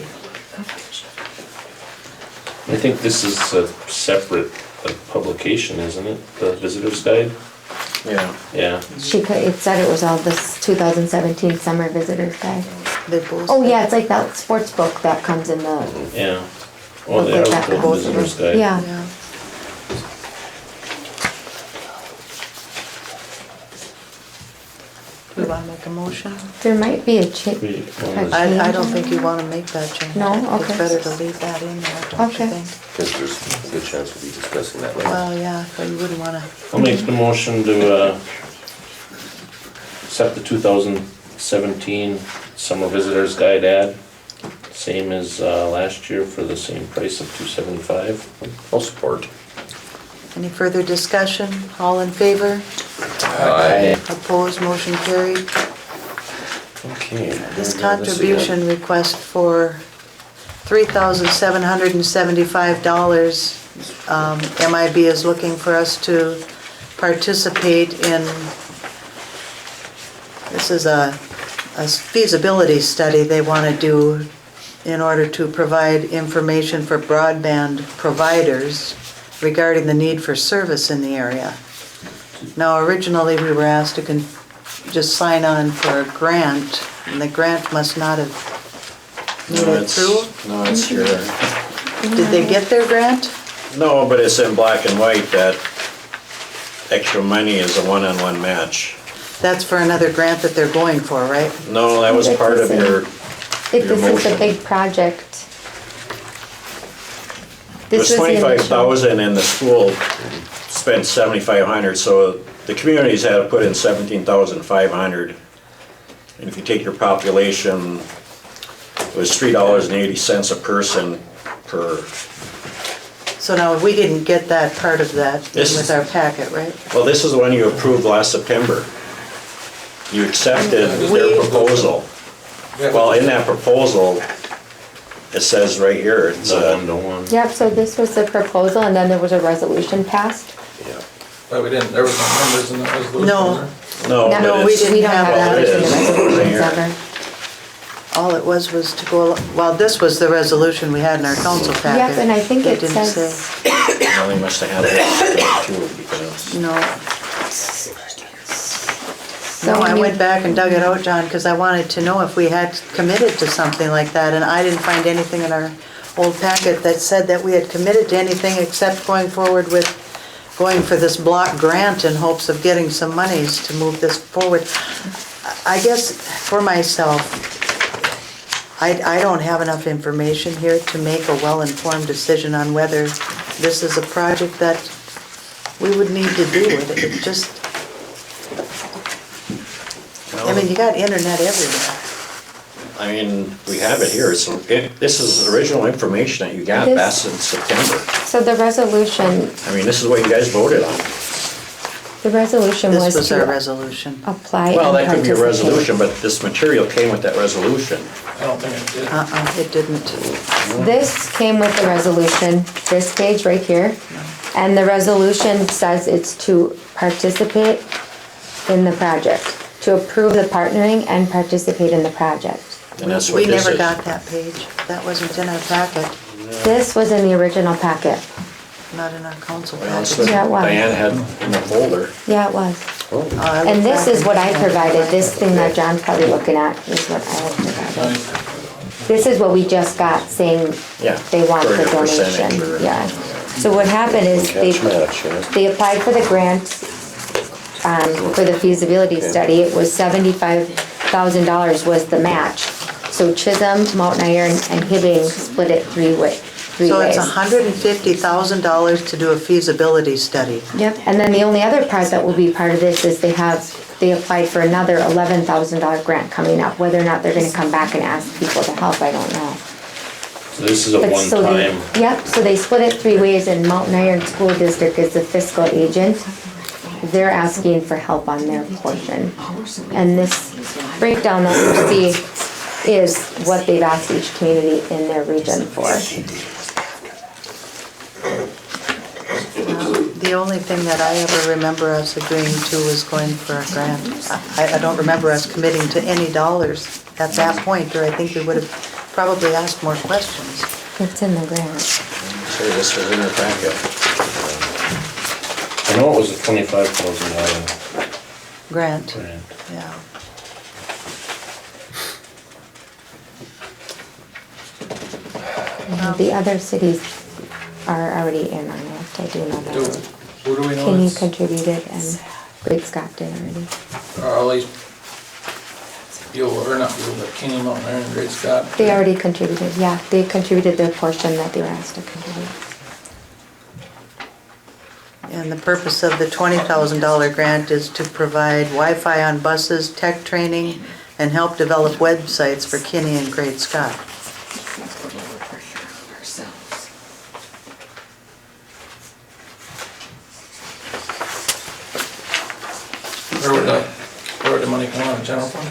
I think this is a separate publication, isn't it? The visitor's guide? Yeah. Yeah. It said it was all this 2017 summer visitors guide. They both. Oh yeah, it's like that sports book that comes in the. Yeah. Well, they Booklet are that both comes- visitor's guide. Yeah. Yeah. Do you want to make a motion? There might be a change. I don't think you want to make that change. No? It's Okay. better to leave that in there, don't you Okay. think? Because there's a good chance we'll be discussing that later. Well, yeah, but you wouldn't want to. I'll make the motion to accept the 2017 summer visitor's guide ad. Same as last year for the same price of $275. I'll support. Any further discussion? All in favor? Aye. Opposed, motion carried. Okay. This contribution request for $3,775, MIB is looking for us to participate in, this is a feasibility study they want to do in order to provide information for broadband providers regarding the need for service in the area. Now, originally, we were asked to just sign on for a grant, and the grant must not have made No, it it's, through. no, it's here. Did they get their grant? No, but it's in black and white that extra money is a one-on-one match. That's for another grant that they're going for, right? No, that was part of your This is a motion. big project. It was This was the initial- 25,000 and the school spent 7,500, so the communities had to put in 17,500. And if you take your population, it was $3.80 a person per, So now, we didn't get that part of that This with is- our packet, right? well, this is the one you approved last September. You accepted their We- proposal. Well, in that proposal, it says right here, it's The one-to-one. Yep, so this was the proposal, and then there was a resolution passed. But we didn't, there was no numbers in the resolution. No. was there? no, No, but we it's, didn't We don't have have that. numbers in the It is. resolutions Right here. ever. All it was to go, well, this was the resolution we had in our council packet. Yep, and I think it didn't says, say- Well, they must have had it too, because. No, so no, I when went you, back and dug it out, John, because I wanted to know if we had committed to something like that, and I didn't find anything in our old packet that said that we had committed to anything except going forward with going for this block grant in hopes of getting some monies to move this forward. I guess for myself, I don't have enough information here to make a well-informed decision on whether this is a project that we would need to do with it. It just, I mean, you got internet everywhere. I mean, we have it here, so this is original information that you got This- back in September. so the resolution, I mean, this is what you guys voted on. the resolution This was was our to resolution. apply Well, and that could be a participate. resolution, but this material came with that resolution. I don't think it did. It didn't. This came with the resolution, this page right here, and the resolution says it's to participate in the project, to approve the partnering and participate in the project. And that's We what this never is. got that page. That wasn't in our packet, This was in the original packet. not in our council Well, that's packet. what Yeah, it was. Diane had in the folder. Yeah, it was. Oh, I And looked this back is what I and- provided, this thing that John's probably looking at is what I had provided. This is what we just got saying Yeah. they want for the your percentage donation, or- yeah. So what happened is Catch match, yeah. they applied for the grant, for the feasibility study. It was $75,000 was the match. So Chisholm, Mountain Iron, and Hibbing split it three ways. So it's $150,000 to do a feasibility study. Yep, and then the only other part that will be part of this is they applied for another $11,000 grant coming up. Whether or not they're gonna come back and ask people to help, I don't know. So this is a But so they- one-time, Yep, so they split it three ways, and Mountain Iron School District is the fiscal agent. They're asking for help on their portion. And this breakdown that you see is what they've asked each community in their region for. The only thing that I ever remember us agreeing to was going for a grant. I don't remember us committing to any dollars at that point, or I think we would have probably asked more questions. It's in the grant. So this was in your packet. I know it was a $25,000 Grant, grant. yeah. The other cities are already in on it, I do know Do, that. who do we know Kenny that's, contributed and Great Scott did already. or at least, or not Buhl, but Kenny, Mountain Iron, and Great Scott? They already contributed, yeah, they contributed their portion that they were asked to contribute. And the purpose of the $20,000 grant is to provide Wi-Fi on buses, tech training, and help develop websites for Kinney and Great Scott. Where would the money come out of, general fund?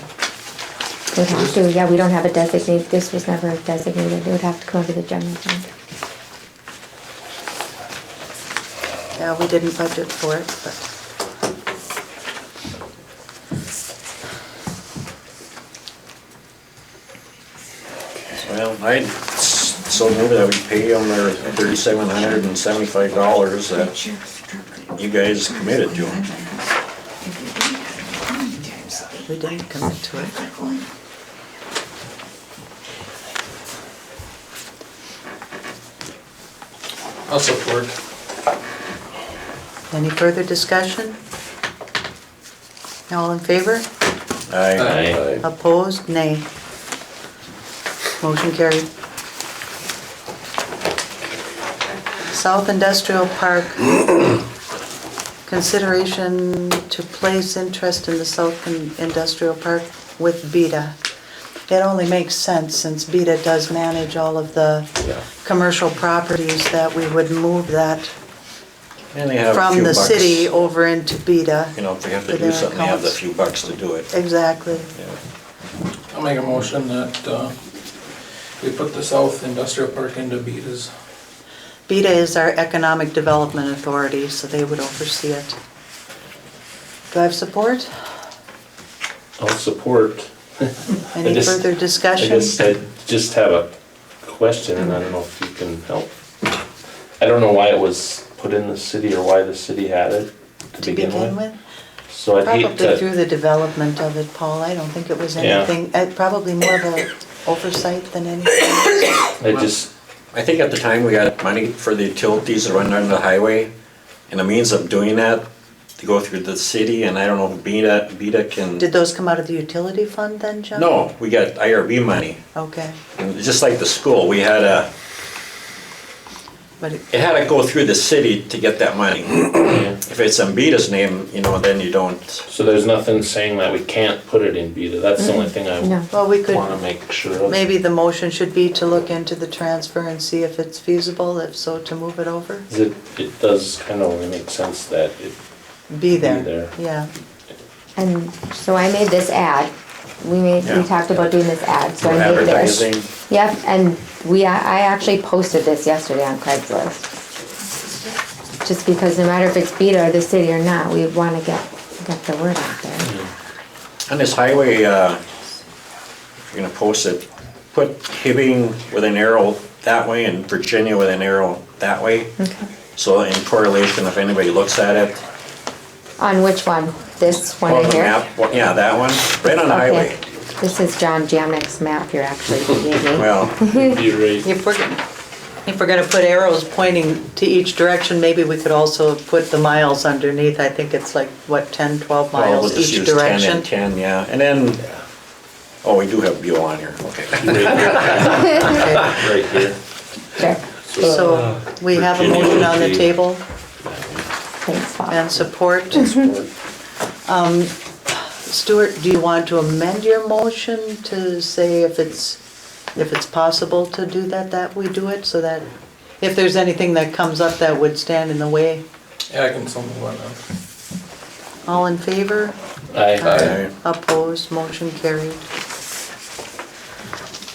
It would have to, yeah, we don't have a designated, this was never designated, it would have to come to the general fund. Yeah, we didn't budget for it, but So Well, I'd so move that we pay them their $3,775 that you guys committed to them. We didn't commit to it. I'll support. Any further discussion? All in favor? Aye. Opposed? Nay. Motion carried. South Industrial Park, consideration to place interest in the South Industrial Park with BETA. It only makes sense since BETA does manage all of the commercial properties that we would move that And they have a from few the bucks. city over into BETA. You know, if they have for to do their something, they have the accounts. few bucks to do it. Exactly. I'll make a motion that we put the South Industrial Park into BETA's. BETA is our Economic Development Authority, so they would oversee it. Do I have support? I'll support. Any just- further I discussion? guess I just have a question, and I don't know if you can help. I don't know why it was put in the city or why the city had it To begin with? So I'd hate Probably through to, the development of it, Paul. I don't think it was Yeah. anything, probably more of a oversight than anything. I just, I think at the time we got money for the utilities that run under the highway, and the means of doing that, to go through the city, and I don't know if BETA can. Did those come out of the utility fund then, John? No, we got IRB money. Okay, And just like the school, we had but it had to go through the city to get that money. If it's in BETA's name, you know, then you don't. so there's nothing saying that we can't put it in BETA, that's the only thing I No. well, we could, wanna make sure of. maybe the motion should be to look into the transfer and see if it's feasible, if so, to move it over. 'Cause it does kind of only make sense that it, Be there. there. Yeah. And so I made this ad. We Yeah. talked about doing this ad, so For I made this. advertising. Yep, and I actually posted this yesterday on Craigslist. Just because no matter if it's BETA or the city or not, we wanna get the word out there. On this highway, if you're gonna post it, put Hibbing with an arrow that way and Virginia with an arrow that way. Okay. So in correlation, if anybody looks at it. On which one? This one on right the here? map, well, yeah, that one, right on the Okay. highway. This is John Jamnick's map here actually, he gave me. Well, You're right. If we're gonna put arrows pointing to each direction, maybe we could also put the miles underneath. I think it's like, what, 10, 12 well, we'll miles just each use 10 direction? and 10, yeah. And then, oh, we do have Buhl on here, okay. Right here. Sure, So we have a motion on the table thanks, Paul. and support. Stuart, do you want to amend your motion to say if it's possible to do that we do it, so that if there's anything that comes up that would stand in the way? Yeah, I can so move on now. All in favor? Aye. Opposed, motion carried.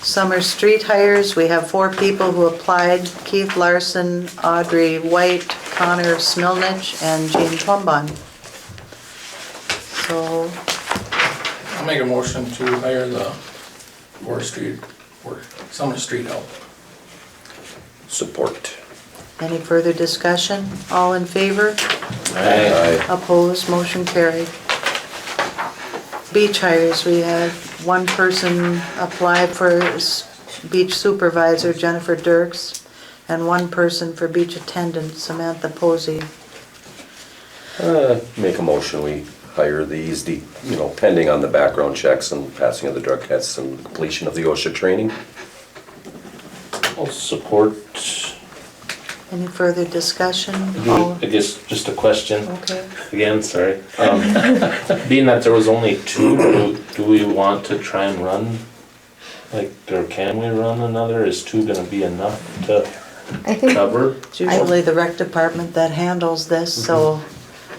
Summer street hires, we have 4 people who applied: Keith Larson, Audrey White, Connor Smilnich, and Jean Plumbon. So, I'll make a motion to hire the summer street help. Support. any further discussion? All in favor? Aye. Opposed, motion carried. Beach hires, we had 1 person apply for beach supervisor, Jennifer Dirks, and 1 person for beach attendant, Samantha Posey. Make a motion, we hire these, pending on the background checks and passing of the drug tests and completion of the OSHA training. I'll support. Any further discussion? All- I guess, just a question. Okay. Again, sorry. Being that there was only 2, do we want to try and run, or can we run another? Is 2 gonna be enough to I think, cover? It's usually the rec department that handles this, so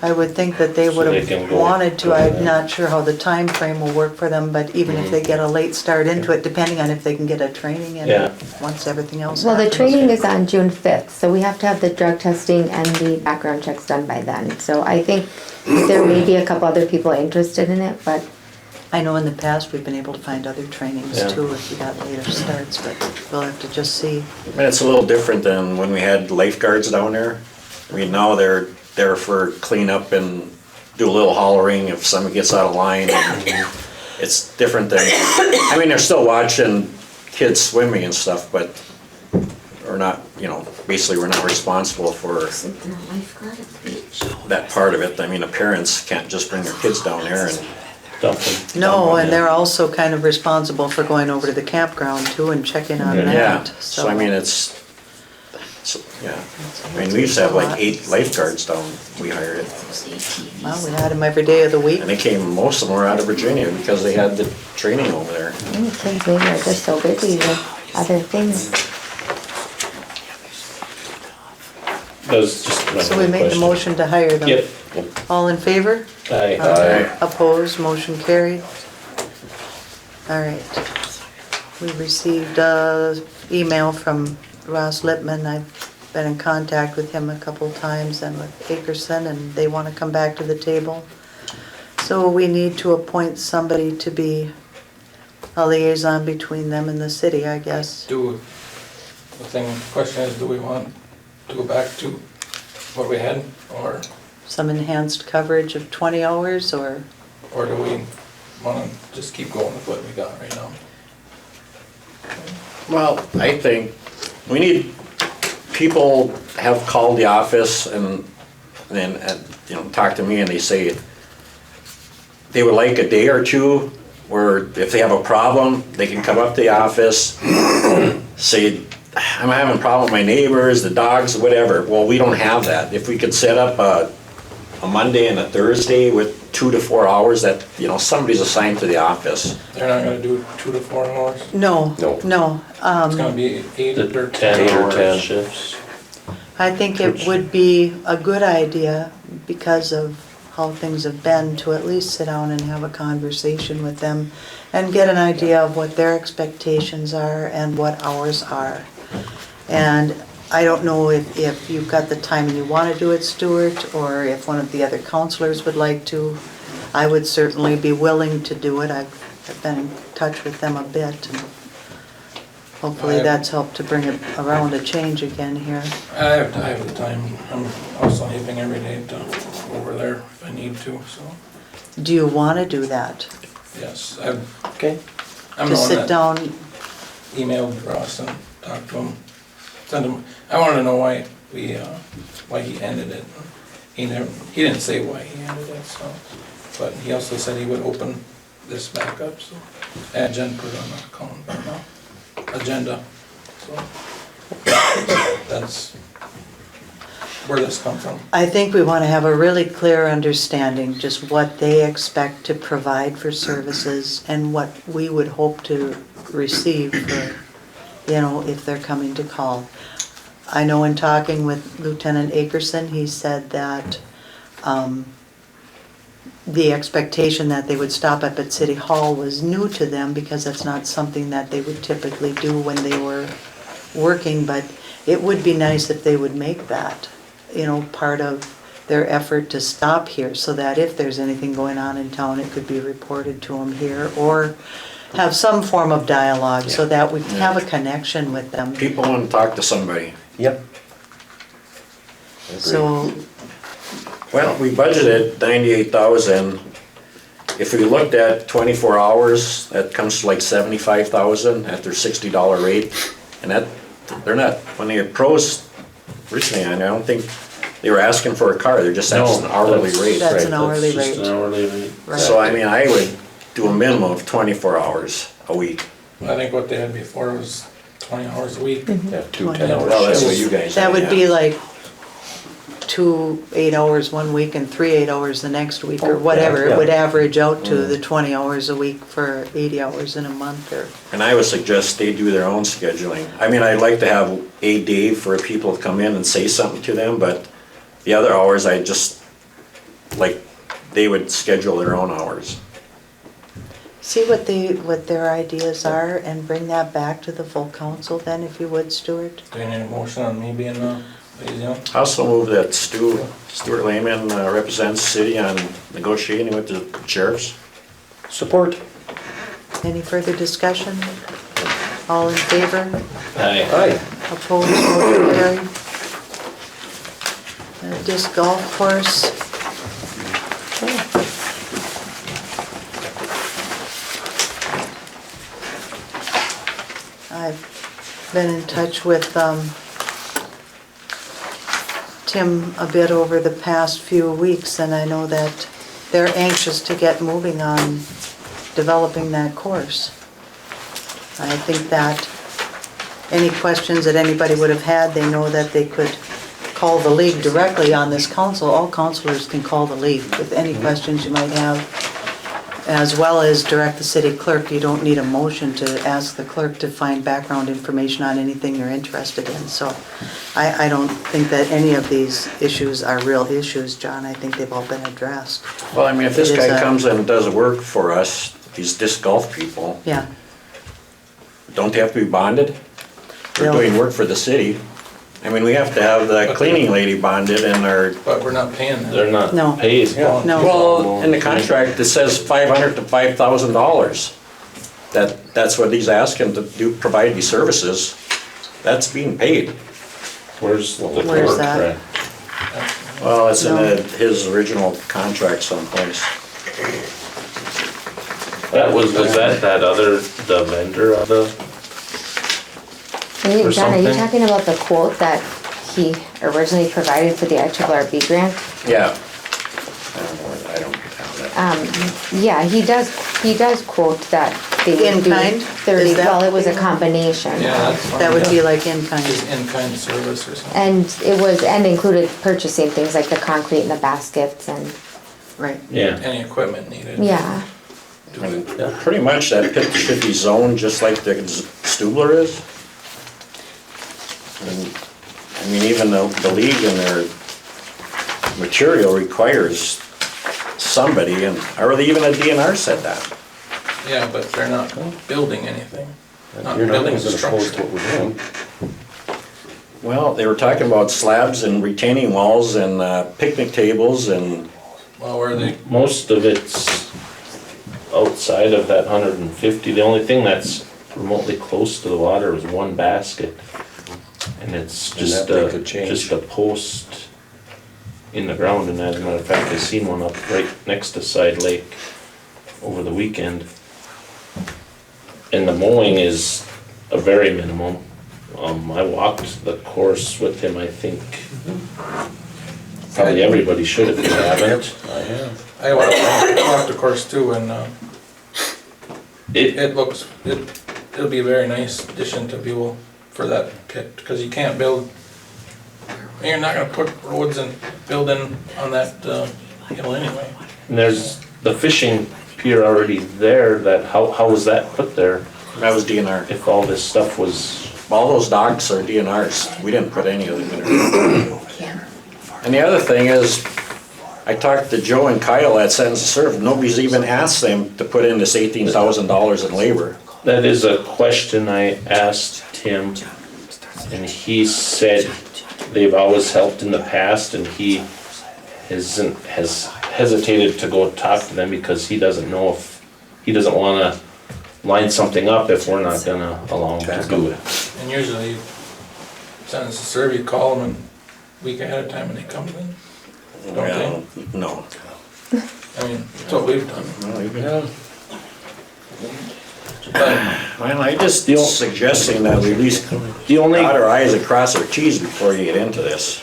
I would think that they would So they have can go- wanted to. I'm not sure how the time frame will work for them, but even if they get a late start into it, depending on if they can get a training in Yeah. once everything else well, the happens. training is on June 5th, so we have to have the drug testing and the background checks done by then. So I think there may be a couple other people interested in it, but I know in the past, we've been able to find other trainings Yeah. too if we got later starts, but we'll have to just see. I mean, it's a little different than when we had lifeguards down there. I mean, now they're there for cleanup and do a little hollering if somebody gets out of line. It's different than, I mean, they're still watching kids swimming and stuff, but we're not, you know, basically we're not responsible for Isn't there a lifeguard at the beach? that part of it. I mean, the parents can't just bring their kids down there and, Dump them. No, and they're also kind of responsible for going over to the campground too and checking on Yeah. yeah. that. So I mean, yeah. I mean, we used to have like 8 lifeguards down, we hired it. Those ATVs. Well, we had them every day of the week. And they came, most of them were out of Virginia because they had the training over there. The kids maybe are just so busy with other things. That was just my So we made the question. motion to hire them. Yep. All in favor? Aye. Opposed, motion carried. All right. We received a email from Ross Lippman. I've been in contact with him a couple times and with Akerson, and they want to come back to the table. So we need to appoint somebody to be a liaison between them and the city, I guess. Question is, do we want to go back to what we had, or Some enhanced coverage of 20 hours or? do we wanna just keep going with what we got right now? Well, I think we need, people have called the office and then, you know, talk to me and they say they would like a day or two where if they have a problem, they can come up to the office, say, I'm having a problem with my neighbors, the dogs, whatever. Well, we don't have that. If we could set up a Monday and a Thursday with 2 to 4 hours that, you know, somebody's assigned to the office. They're not gonna do 2 to 4 hours? No, No. no. It's gonna be 8 The or 10 10 or hours. 10 shifts. I think it would be a good idea, because of how things have been, to at least sit down and have a conversation with them and get an idea of what their expectations are and what ours are. And I don't know if you've got the time and you want to do it, Stuart, or if one of the other counselors would like to. I would certainly be willing to do it. I've been in touch with them a bit, and hopefully that's helped to bring it around a change again here. I have the time. I'm also leaving every day to over there if I need to, so, Do you want to do that? yes. Okay. I'm To the one sit that down, emailed Ross and talked to him. Send him, I wanted to know why he ended it. He didn't say why he ended it, so, but he also said he would open this back up, so. And Jen put it on the agenda, so. That's where this come from. I think we want to have a really clear understanding, just what they expect to provide for services and what we would hope to receive for, you know, if they're coming to call. I know in talking with Lieutenant Akerson, he said that the expectation that they would stop up at City Hall was new to them, because that's not something that they would typically do when they were working, but it would be nice if they would make that, you know, part of their effort to stop here, so that if there's anything going on in town, it could be reported to them here, or have some form of dialogue, so that we have a connection with them. People want to talk to somebody. Yep. So, Well, we budgeted 98,000. If we looked at 24 hours, that comes to like 75,000 at their $60 rate. And that, they're not, when they approached originally, I don't think they were asking for a car, they're just asking an hourly rate. That's an hourly That's just rate. an hourly rate. Right. So I mean, I would do a minimum of 24 hours a week. I think what they had before was 20 hours a week. Yeah, 2 20 10-hour Well, that's shifts. what you guys. that would have, be yeah. like 2 8-hours one week and 3 8-hours the next week, or whatever. yeah. It would average out to the 20 hours a week for 80 hours in a month, or, And I would suggest they do their own scheduling. I mean, I'd like to have a day for people to come in and say something to them, but the other hours, I just, like, they would schedule their own hours. see what their ideas are and bring that back to the full council then, if you would, Stuart. Do you need a motion on me being the liaison? I also move that Stuart Lehman represents the city on negotiating with the sheriffs. Support. Any further discussion? All in favor? Aye. Opposed, motion carried. Disc golf course. I've been in touch with Tim a bit over the past few weeks, and I know that they're anxious to get moving on developing that course. I think that any questions that anybody would have had, they know that they could call the league directly on this council. All councilors can call the league with any questions you might have, as well as direct the city clerk. You don't need a motion to ask the clerk to find background information on anything you're interested in. So I don't think that any of these issues are real issues, John. I think they've all been addressed. Well, I mean, if this It is guy a- comes in and does work for us, these disc golf people, Yeah. don't they have to be bonded? They're They'll- doing work for the city. I mean, we have to have the cleaning lady bonded and our, But we're not paying them. They're not No. paid. No. well, in the contract, it says $500 to $5,000. That's what he's asking to do, provide these services. That's being paid. Where's the Where's that? contract? Well, it's in No. his original contract someplace. Was that other, the vendor of the, or John, are you something? talking about the quote that he originally provided for the IRRB grant? Yeah. I don't have that. Yeah, he does quote that they In would do kind? 30, Is that- well, it was a combination. Yeah, that's fine. That would be like in kind. Just in-kind service or something. And included purchasing things like the concrete and the baskets and, Right. yeah. Any equipment needed. yeah. I mean, pretty much that pit should be zoned just like the Stubler is. And, I mean, even the league and their material requires somebody, and, or even the DNR said that. Yeah, but they're not building anything. Not You're not building gonna a oppose structure. what we're doing. Well, they were talking about slabs and retaining walls and picnic tables and, Well, where they, Most of it's outside of that 150. The only thing that's remotely close to the water is one basket. And it's And just that they could change. just a post in the ground. And as a matter of fact, I seen one up right next to Side Lake over the weekend. And the mowing is a very minimum. I walked the course with him, I think. Probably everybody should if you haven't. I have. I walked the course too, and it looks, it'll be a very nice addition to Buhl for that pit, because you can't build, you're not gonna put roads and building on that hill anyway. And there's the fishing pier already there, that, how was that put there? that was DNR. If all this stuff was, All those docks are DNRs. We didn't put any of them in there. And the other thing is, I talked to Joe and Kyle at Sentence to Serve. Nobody's even asked them to put in this $18,000 in labor. that is a question I asked him, and he said they've always helped in the past, and he has hesitated to go talk to them because he doesn't know if, he doesn't wanna line something up if we're not gonna allow him to do it. And usually, sentence to serve, you call them a week ahead of time and they come in. Don't Well, no. they? I mean, that's what we've done. Well, even- But Well, I just suggesting that we at least The only, dot our i's and cross our t's before you get into this.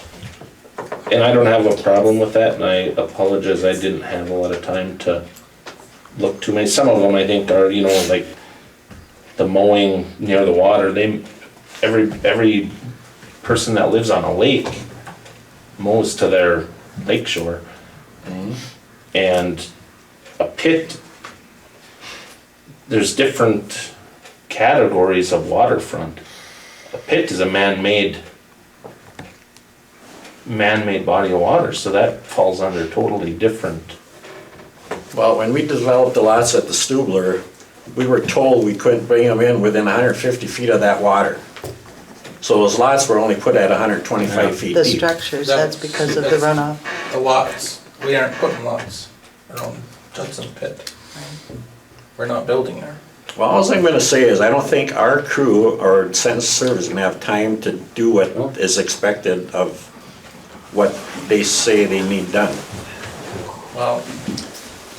and I don't have a problem with that, and I apologize, I didn't have a lot of time to look too many. Some of them I think are, you know, like the mowing near the water, every person that lives on a lake mows to their lake shore. And a pit, there's different categories of waterfront. A pit is a man-made body of water, so that falls under totally different. Well, when we developed the lots at the Stubler, we were told we couldn't bring them in within 150 feet of that water. So those lots were only put at 125 feet The deep. structures, that's because of the runoff. the lots, we aren't putting lots around Judson Pit. we're not building there. Well, all I'm gonna say is, I don't think our crew or Sentinel Service is gonna have time to do what is expected of what they say they need done. Well,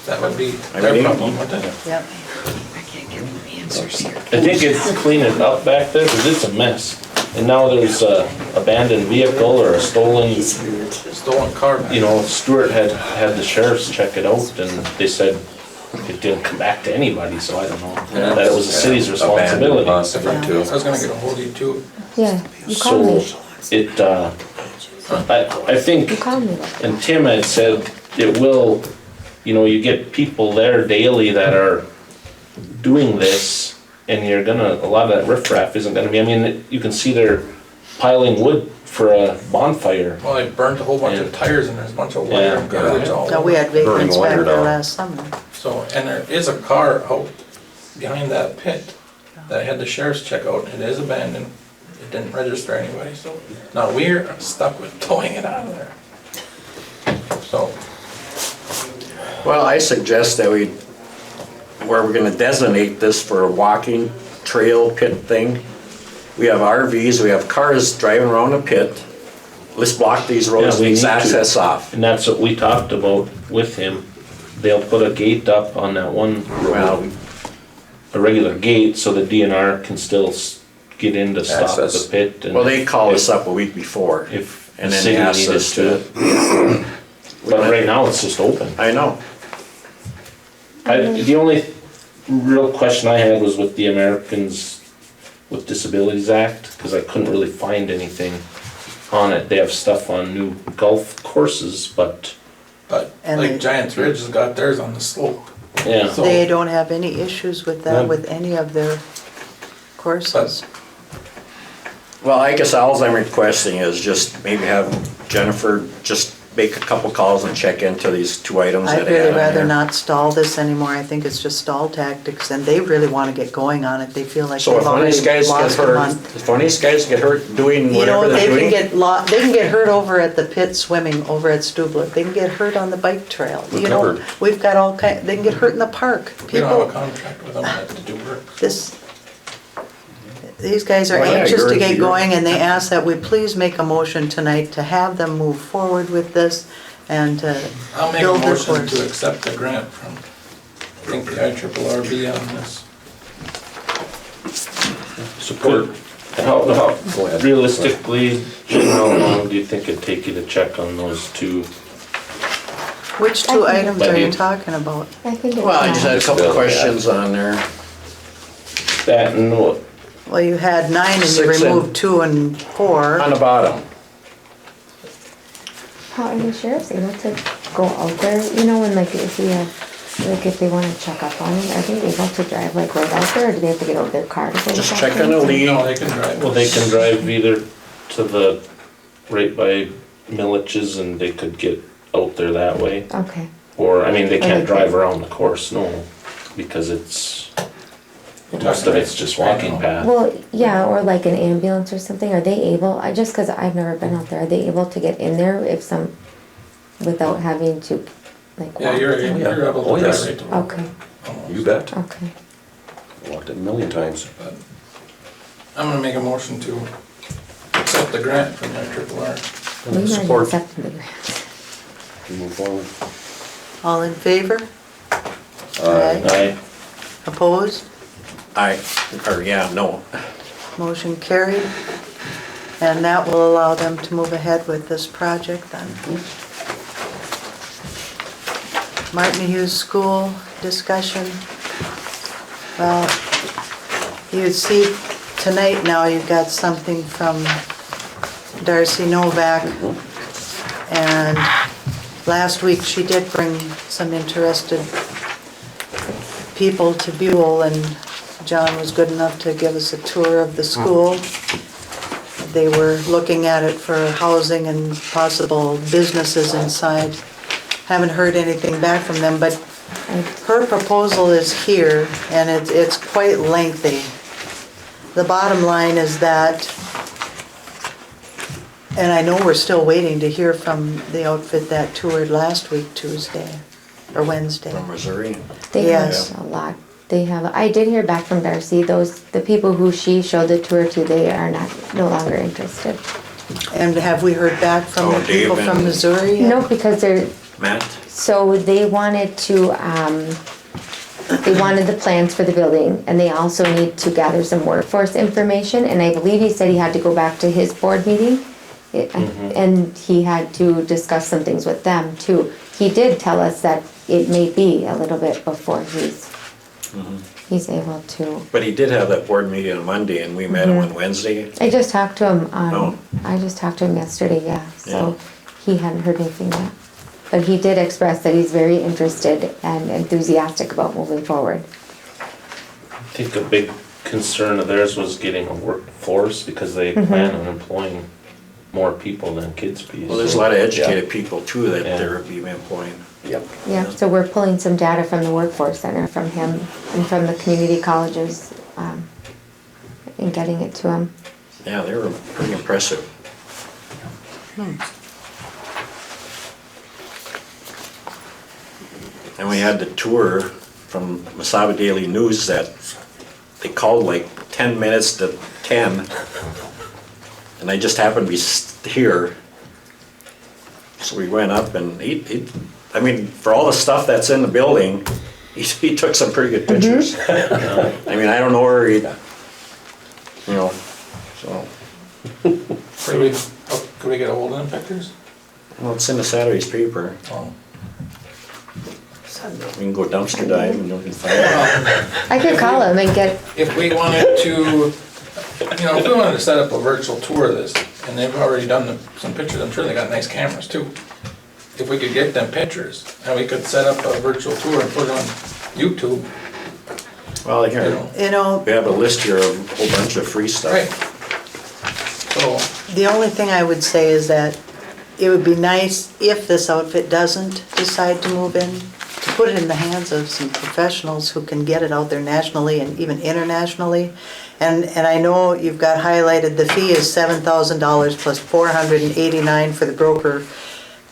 that would be I their mean, problem, wouldn't it? Yep. I think it's cleaning up back there, because it's a mess. And now there's a abandoned vehicle or a stolen, Stolen car back. you know, Stuart had the sheriffs check it out, and they said it didn't come back to anybody, so I don't know. That it was the city's Abandoned responsibility. possibly too. I was gonna get a hold of you too. Yeah, you called me. So, I think, You called me. and Tim had said, it will, you know, you get people there daily that are doing this, and you're gonna, a lot of that riffraff isn't gonna be, I mean, you can see they're piling wood for a bonfire. Well, they burnt a whole bunch of tires and there's a bunch of wire and garbage all No, we over. had vagrants back wire there down. last summer. So, and there is a car out behind that pit that I had the sheriff's check out. It is abandoned. It didn't register anybody, so now we're stuck with towing it out of there. So, Well, I suggest that where we're gonna designate this for a walking trail pit thing, we have RVs, we have cars driving around the pit. Let's block these roads, Yeah, we these need to. access off. And that's what we talked about with him. They'll put a gate up on that one Well, road, a regular gate, so the DNR can still get in to stop Access. the pit. and well, they called us if- up a week before. If the And then city they asked needed us to. But right now, it's just open. I know. The only real question I had was with the Americans with Disabilities Act, because I couldn't really find anything on it. They have stuff on new golf courses, but, but And like they- Giants Ridge has got theirs on the slope. yeah. So- They don't have any issues with that, No. with any of their courses. Well, I guess all I'm requesting is just maybe have Jennifer just make a couple calls and check into these two items that I'd I had really on rather there. not stall this anymore. I think it's just stall tactics, and they really want to get going on it. They feel like So they've if one of these already guys get lost a hurt, month. if one of these guys get hurt doing You know, whatever they they're can doing, they can get hurt over at the pit swimming over at Stubler. They can get hurt on the bike trail. We're You know, covered. we've got all kind, they can get hurt in the park. We don't have a People, contract with them to do work. these guys are Well, yeah, anxious to you're- get you're- going, and they ask that we please make a motion tonight to have them move forward with this and to I'll make a build their motion course. to accept the grant from, I think, the IRRB on this. Support. How Go ahead. realistically, Jim, how long do you think it'd take you to check on those two? Which two I think- items are you Maybe. talking about? I think it's well, I just had a fine. couple Yeah. questions on there. That and what, Well, you had 9 and you 6 and- removed 2 and 4. On the bottom, How are the sheriffs able to go out there, you know, when like if we have, like if they wanna check up on it, are they able to drive like right out there, or do they have to get out their car to go just look at check on the things? lead. No, they can drive. well, they can drive either to the, right by Millich's, and they could get out there that way. Okay, Or, I mean, they can't Okay. drive around the course, no, because most of it's just walking path. well, yeah, or like an ambulance or something, are they able, just cause I've never been out there, are they able to get in there without having to like walk? Yeah, you're able Oh, to yes. drive right to work. Okay, You bet. okay. Walked it a million times. But I'm gonna make a motion to accept the grant from IRRR. We might Support. accept the grant. Move forward. All in favor? Aye. Opposed? No. Motion carried. And that will allow them to move ahead with this project then. Martin Hughes School discussion. Well, you see tonight now you've got something from Darcy Novak. And last week she did bring some interested people to Buhl, and John was good enough to give us a tour of the school. They were looking at it for housing and possible businesses inside. Haven't heard anything back from them, but her proposal is here, and it's quite lengthy. The bottom line is that, and I know we're still waiting to hear from the outfit that toured last week, Tuesday or Wednesday. From Missouri. They Yes. have a lot, They have, I did hear back from Darcy, the people who she showed the tour to, they are no longer interested. And have we heard back from Oh, the people Dave from and- Missouri? yet? No, because Matt? so they wanted the plans for the building, and they also need to gather some workforce information, and I believe he said he had to go back to his board meeting, and he had to discuss some things with them too. He did tell us that it may be a little bit before he's able to. But he did have that board meeting on Monday, and we met him on Wednesday. I just talked to him Oh. I just talked to him yesterday, yeah, so he hadn't heard anything yet. But he did express that he's very interested and enthusiastic about moving forward. I think a big concern of theirs was getting a workforce because they plan on employing more people than Kids Bees. Well, there's a lot of educated people too that they're being employing. Yep. Yeah, so we're pulling some data from the workforce center from him and from the community colleges, and getting it to him. Yeah, they were pretty impressive. And we had the tour from Mesaba Daily News that they called like 10 minutes to 10. And I just happened to be here. So we went up and I mean, for all the stuff that's in the building, he took some pretty good pictures. I mean, I don't know where so. Could we get a hold of them pictures? Well, it's in the Saturday's paper. Oh. We can go dumpster dive and we can find out. I could call him and get, If we wanted to, if we wanted to set up a virtual tour of this, and they've already done some pictures, I'm sure they got nice cameras too. If we could get them pictures, and we could set up a virtual tour and put it on YouTube, Well, you here, know. You know, we have a list here of a whole bunch of free stuff. Right. So, the only thing I would say is that it would be nice if this outfit doesn't decide to move in, to put it in the hands of some professionals who can get it out there nationally and even internationally. And I know you've got highlighted, the fee is $7,000 plus $489 for the broker.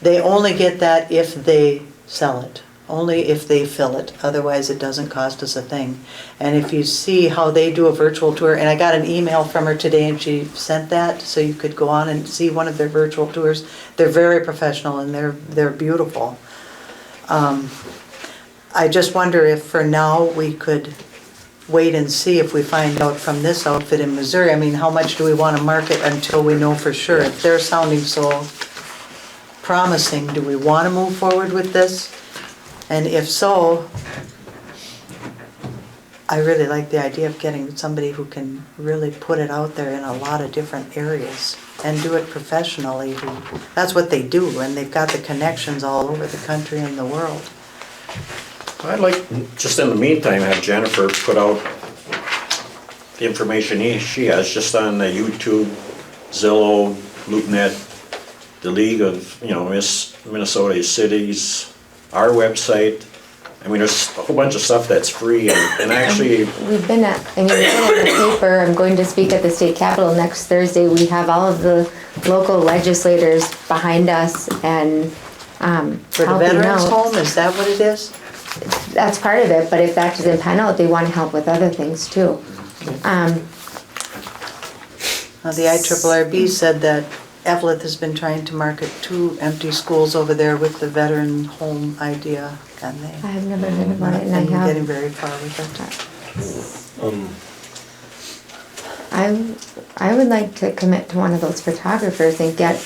They only get that if they sell it, only if they fill it. Otherwise, it doesn't cost us a thing. And if you see how they do a virtual tour, and I got an email from her today and she sent that, so you could go on and see one of their virtual tours. They're very professional and they're beautiful. I just wonder if for now we could wait and see if we find out from this outfit in Missouri. I mean, how much do we want to market until we know for sure? If they're sounding so promising, do we want to move forward with this? And if so, I really like the idea of getting somebody who can really put it out there in a lot of different areas and do it professionally. That's what they do, and they've got the connections all over the country and the world. I'd like, just in the meantime, have Jennifer put out the information she has just on the YouTube, Zillow, LoopNet, the League of, Minnesota Cities, our website. I mean, there's a whole bunch of stuff that's free and actually, we've been in the paper, I'm going to speak at the state capitol next Thursday. We have all of the local legislators behind us and For the helping veterans out. home, is that what it is? That's part of it, but if that doesn't pan out, they want to help with other things too. The IRRB said that Evelyn has been trying to market 2 empty schools over there with the veteran home idea, and I have never heard about it, and I they're getting have. very far with it. I would like to commit to one of those photographers and get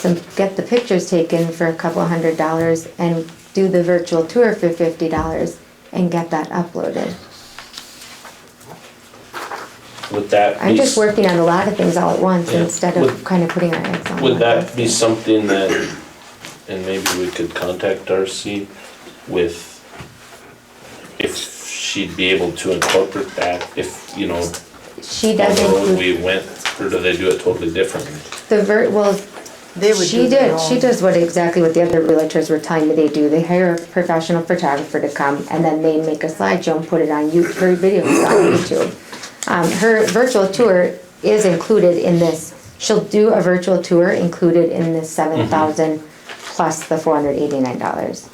the pictures taken for a couple $100 and do the virtual tour for $50 and get that uploaded. Would that I'm be, just working on a lot of things all at once Yeah. instead of Would- kind of putting our eggs on would one that basket. be something that, and maybe we could contact Darcy with, if she'd be able to incorporate that, if, She on does the road include we went, or do they do it totally differently? They would She do their did. She own. does exactly what the other realtors were telling me they do. They hire a professional photographer to come, and then they make a slideshow and put it on YouTube. Her videos on YouTube. Her virtual tour is included in this. She'll do a virtual tour included in this $7,000 plus the $489.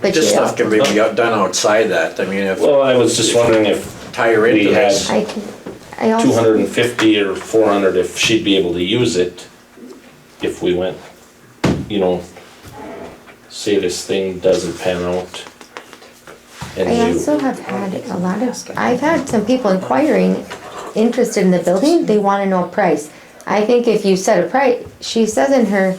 But this you stuff know, can be done outside that, I mean, if Well, I was just wondering if tie her into we had this. I also. 250 or 400, if she'd be able to use it, if we went, you know, say this thing doesn't pan out. And I you, also have had a lot of, I've had some people inquiring, interested in the building, they wanna know a price. I think if you set a price, she says in her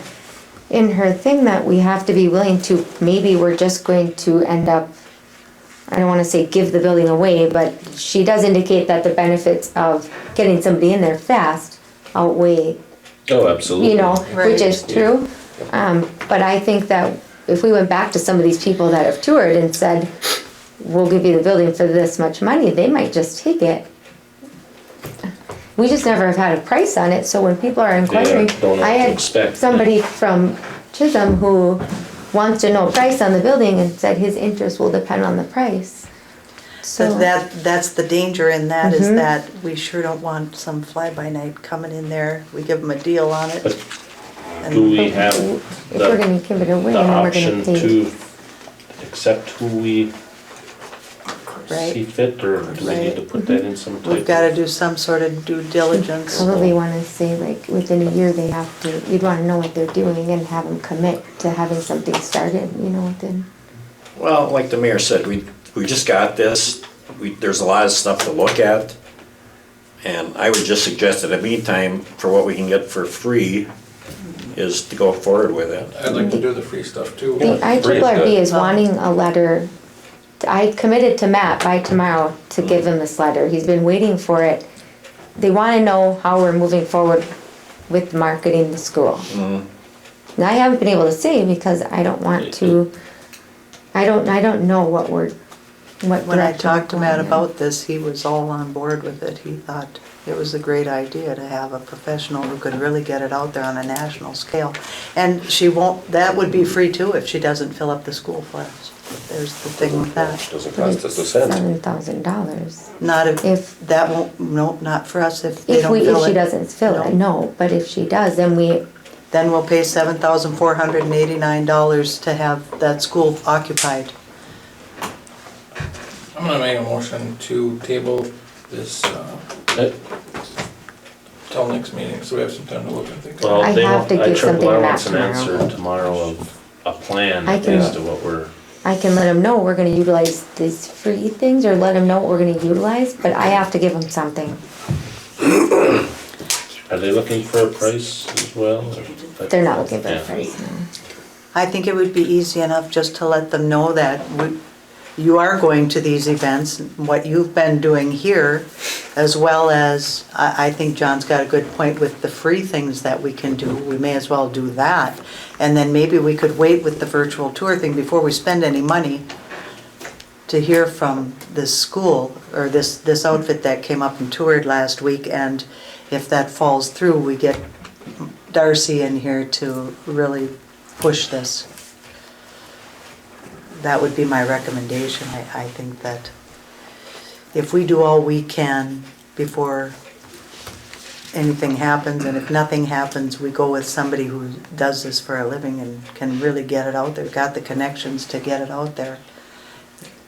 thing that we have to be willing to, maybe we're just going to end up, I don't wanna say give the building away, but she does indicate that the benefits of getting somebody in there fast outweigh, oh, absolutely. you know, Right. which is true. But I think that if we went back to some of these people that have toured and said, we'll give you the building for this much money, they might just take it. We just never have had a price on it, so when people are inquiring, don't know what I to had expect. somebody from Chisholm who wants to know a price on the building and said his interest will depend on the price. So, That's the danger in that, is Mhm. that we sure don't want some fly-by-night coming in there. We give them a deal on it. But and- do we have if we're gonna give it away the and then we're option gonna pay. to accept who we Right. see fit, or do we need to put that in some type? We've gotta do some sort of due diligence. Probably wanna say like within a year they have to, you'd wanna know what they're doing and have them commit to having something started, you know, within. Well, like the mayor said, we just got this, there's a lot of stuff to look at. And I would just suggest in the meantime, for what we can get for free, is to go forward with it. I'd like to do the free stuff too. The IRRB is Oh. wanting a letter. I committed to Matt by tomorrow to give him this letter. He's been waiting for it. They want to know how we're moving forward with marketing the school. And I haven't been able to say because I don't want to, I don't know what When I direction talked to we're Matt going in. about this, he was all on board with it. He thought it was a great idea to have a professional who could really get it out there on a national scale. And she won't, that would be free too if she doesn't fill up the school for us. There's the thing with that. Doesn't But cost it's us a cent. $7,000. Not If- if, that won't, no, not for us if they If don't fill it. she doesn't fill it, no. But if she does, then Then we'll pay $7,489 to have that school occupied. I'm gonna make a motion to table this, till next meeting, so we have some time to look and think. Well, I they have want, to give something IRRB back wants an tomorrow. answer tomorrow of a plan I can- as to what we're, I can let them know we're gonna utilize these free things or let them know what we're gonna utilize, but I have to give them something. are they looking for a price as well? or- They're not looking for a Yeah. price, no. I think it would be easy enough just to let them know that you are going to these events, what you've been doing here, as well as, I think John's got a good point with the free things that we can do. We may as well do that. And then maybe we could wait with the virtual tour thing before we spend any money to hear from this school, or this outfit that came up and toured last week. And if that falls through, we get Darcy in here to really push this. That would be my recommendation. I think that if we do all we can before anything happens, and if nothing happens, we go with somebody who does this for a living and can really get it out there, got the connections to get it out there.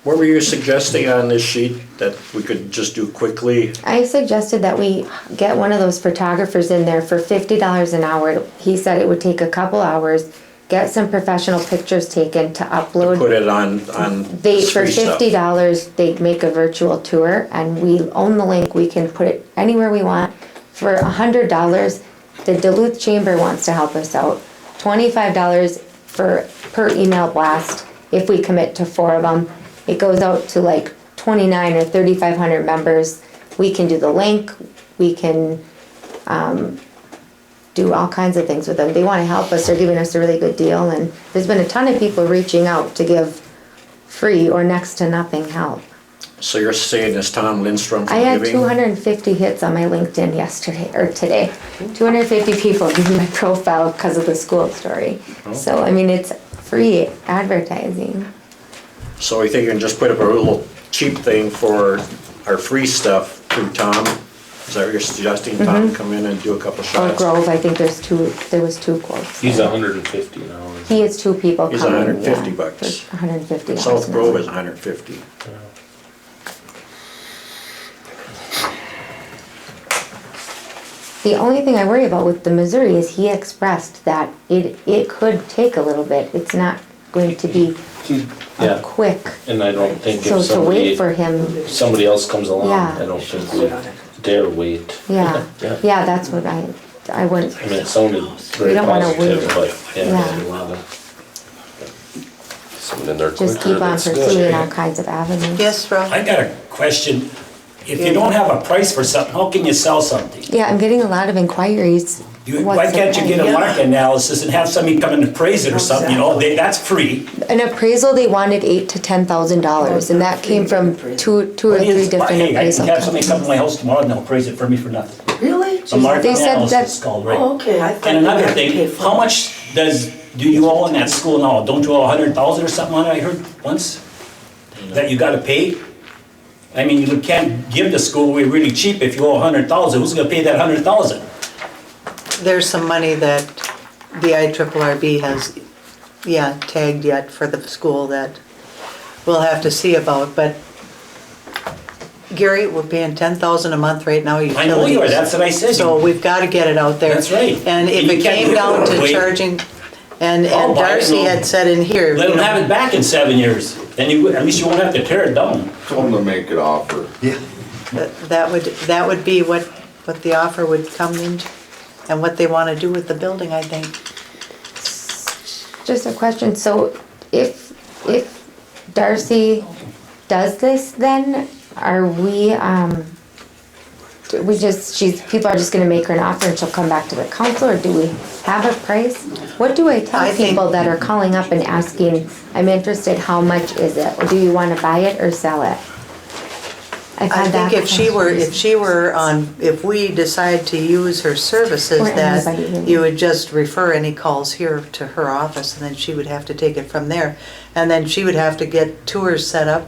What were you suggesting on this sheet that we could just do quickly? I suggested that we get one of those photographers in there for $50 an hour. He said it would take a couple hours, get some professional pictures taken to upload. Put it on They, this for free stuff? $50, they make a virtual tour and we own the link. We can put it anywhere we want. For $100, the Duluth Chamber wants to help us out. $25 per email blast if we commit to 4 of them. It goes out to like 29 or 3,500 members. We can do the link. We can do all kinds of things with them. They want to help us. They're giving us a really good deal. And there's been a ton of people reaching out to give free or next to nothing help. So you're saying it's Tom Lindstrom from I had Giving? 250 hits on my LinkedIn yesterday, or today. 250 people viewed my profile because of the school story. So, I mean, it's free advertising. So we think you can just put up a little cheap thing for our free stuff through Tom? Is that what you're suggesting, Tom, come in and do a couple Or shots? Grove, I think there was 2 quotes. He's 150 now. He has 2 people He's coming, 150 yeah, bucks. for $150 South an Grove hour. is 150. The only thing I worry about with the Missouri is he expressed that it could take a little bit. It's not going to be Yeah, quick. and I don't think So if to wait for him, somebody else comes along, Yeah. I don't think we dare wait. yeah, Yeah. yeah, that's what I wouldn't, I mean, it sounded very don't wanna positive, wait. but yeah, Yeah. we wanna. Someone in there just quicker, keep on that's good. pursuing all kinds of avenues. Yes, Ralph? I got a question. If you don't have a price for something, how can you sell something? Yeah, I'm getting a lot of inquiries. Why What's the can't you get a price? market analysis and have somebody come and appraise it or something, you know, that's free. An appraisal, they wanted $8,000 to $10,000, and that came from two or three different Hey, I appraisal can have somebody come to my companies. house tomorrow and they'll appraise it for me for nothing. Really? A market They said analysis that- is called, right? Oh, okay, I thought. And you another had to pay thing, for how it. much do you owe in that school now? Don't you owe 100,000 or something on it, I heard once? That you gotta pay? I mean, you can't give the school away really cheap if you owe 100,000, who's gonna pay that 100,000? There's some money that the IRRB has, tagged yet for the school that we'll have to see about, but Gary, we're paying 10,000 a month right now, utilities. I know you are, that's what I said. So we've gotta get it out there. That's right. And if You it can't came give down it to away. charging, and I'll buy it, Darcy no. had said in here. Let you them know, have it back in 7 years, then you, at least you won't have to tear it down. Tell them to make an offer. That would be what the offer would come into, and what they wanna do with the building, I think. Just a question, so if Darcy does this, then are we people are just gonna make her an offer and she'll come back to the council, or do we have a price? What do I tell I think- people that are calling up and asking, I'm interested, how much is it? Or do you wanna buy it or sell it? I've I had that think question. if we decide to use her services, Or that anybody really. you would just refer any calls here to her office, and then she would have to take it from there. And then she would have to get tours set up,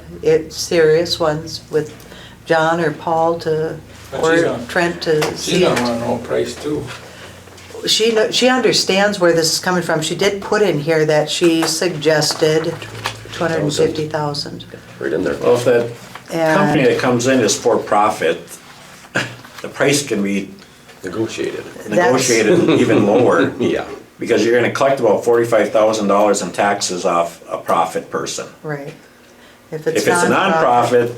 serious ones, with John or Paul But or she's gonna- Trent to She's see gonna it. want to know price too. She understands where this is coming from. She did put in here that she suggested 250,000. Right in there. Well, if that company And that comes in is for profit, the price can be Negotiated. negotiated even lower. Yeah. Because you're gonna collect about $45,000 in taxes off a profit person. right. If it's a nonprofit,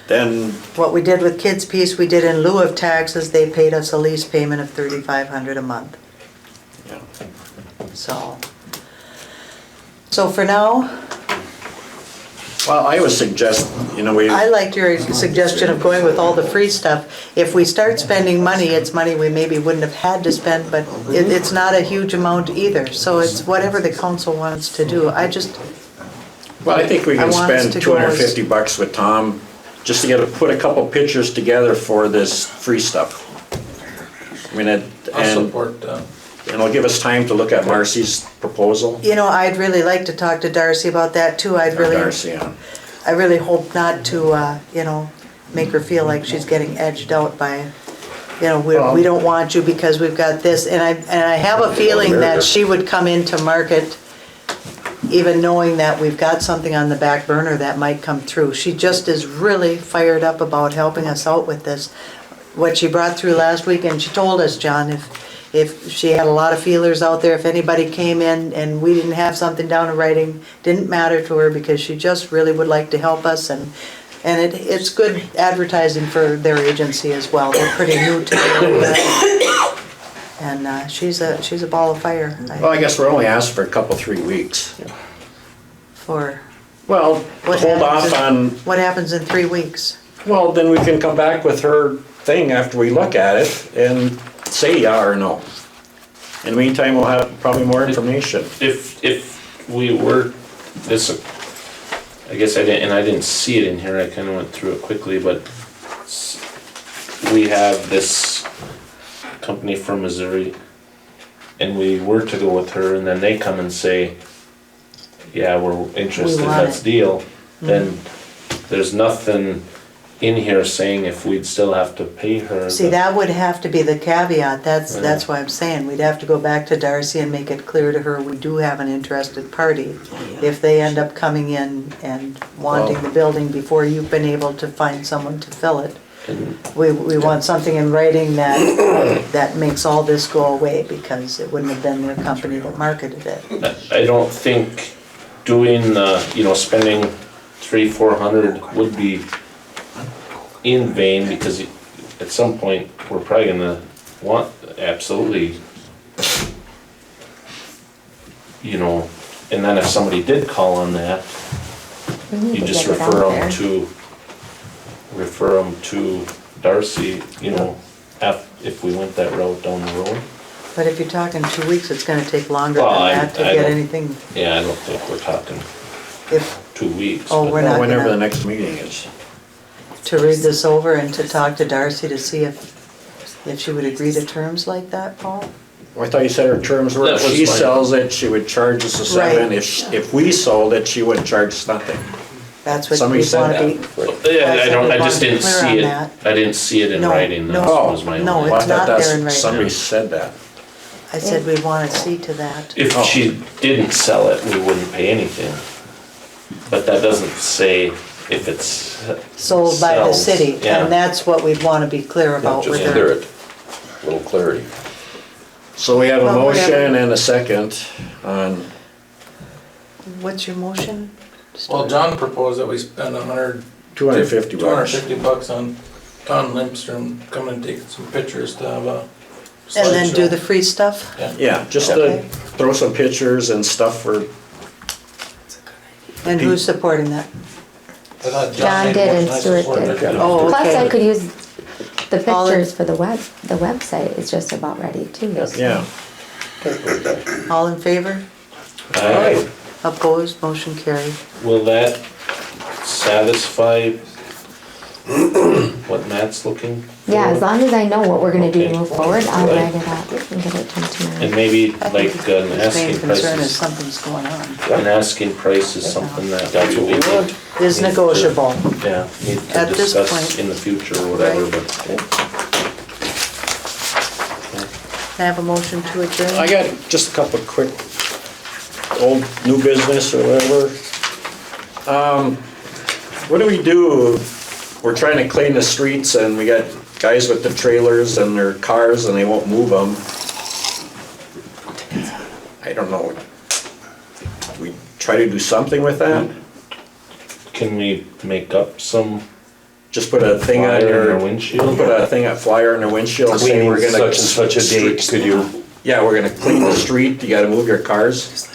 then What we did with Kids Peace, we did in lieu of taxes, they paid us a lease payment of $3,500 a month, yeah. so. So for now, Well, I would suggest, I liked your suggestion of going with all the free stuff. If we start spending money, it's money we maybe wouldn't have had to spend, but it's not a huge amount either, so it's whatever the council wants to do. well, I think we can I want us spend to go as- $250 with Tom, just to put a couple pictures together for this free stuff. I mean, I'll and support that. it'll give us time to look at Marcy's proposal. You know, I'd really like to talk to Darcy about that too. Or Darcy, yeah. I really hope not to, make her feel like she's getting edged out by, we don't want you because we've got this. And I have a feeling that she would come into market even knowing that we've got something on the back burner that might come through. She just is really fired up about helping us out with this. What she brought through last week, and she told us, John, if she had a lot of feelers out there, if anybody came in and we didn't have something down in writing, didn't matter to her because she just really would like to help us, and it's good advertising for their agency as well. They're pretty new to it. And she's a ball of fire. Well, I guess we're only asking for a couple, 3 weeks. For Well, what hold happens off on, what happens in 3 weeks. well, then we can come back with her thing after we look at it and say yeah or no. In the meantime, we'll have probably more information. If we were, I guess I didn't see it in here, I kinda went through it quickly, but we have this company from Missouri, and we were to go with her, and then they come and say, yeah, we're interested, We want let's it. deal, then there's nothing in here saying if we'd still have to pay her. See, that would have to be the caveat, that's why I'm saying, we'd have to go back to Darcy and make it clear to her, we do have an interested party. If they end up coming in and wanting the building before you've been able to find someone to fill it, we want something in writing that makes all this go away, because it wouldn't have been their company that marketed it. I don't think doing, spending $300-400 would be in vain, because at some point, we're probably gonna want, absolutely, and then if somebody did call on that, We need you to just get it out refer them to Darcy, if we went that route down the road. But if you're talking 2 weeks, it's gonna take longer Well, than that to I get don't- anything, Yeah, I don't think we're talking if, 2 weeks. Oh, but- we're not Whenever gonna- the next meeting is. to read this over and to talk to Darcy to see if she would agree to terms like that, Paul? Well, I thought you said her terms were, That if was she mine. sells it, she would charge us a 7. Right. If we sold it, she wouldn't charge us nothing. That's what Somebody we said wanna that. be. Yeah, That's I don't, what I we just wanna be didn't clear see on it, that. I didn't see it in No, writing, that no, was my no, only. Well, I it's thought not that's- there in writing. Somebody said that. I said we wanna see to that. If she didn't sell it, we wouldn't pay anything. But that doesn't say if it's Sold by the sells, city, yeah. and that's what we'd wanna be clear about Just with clear her. it, little clarity. So we have a Well, whatever. motion and a second on, What's your motion? Well, John proposed that we spend $250. $250 on Tom Lindstrom coming and take some pictures to have a And then do slideshow. the free stuff? yeah, just to Okay. throw some pictures and stuff for, And who's supporting that? I thought John made did a and motion, I Stuart supported did. it. Oh, Plus, okay. I could use the All in- pictures for the website is just about ready too. so- yeah. All in favor? Aye. Opposed? Motion carried. Will that satisfy what Matt's looking for? Yeah, as long as I know what we're gonna do to Okay. move forward, I'll Right. write it up and get it to him tomorrow. And maybe I like think an his main asking concern is prices, something's going on. an asking price is something that we need. Is negotiable. Yeah, need to At this discuss point. in the future or whatever, Right. but. Can I have a motion to adjourn? I got just a couple of quick, old, new business or whatever. What do we do? We're trying to clean the streets and we got guys with the trailers and their cars and they won't move them. I don't know. We try to do something with that? Can we make up some Just put a thing on flyer in our your, windshield? put a thing, a flyer on the windshield saying we're gonna. Such and such a date, could you? Yeah, we're gonna clean the street, you gotta move your cars.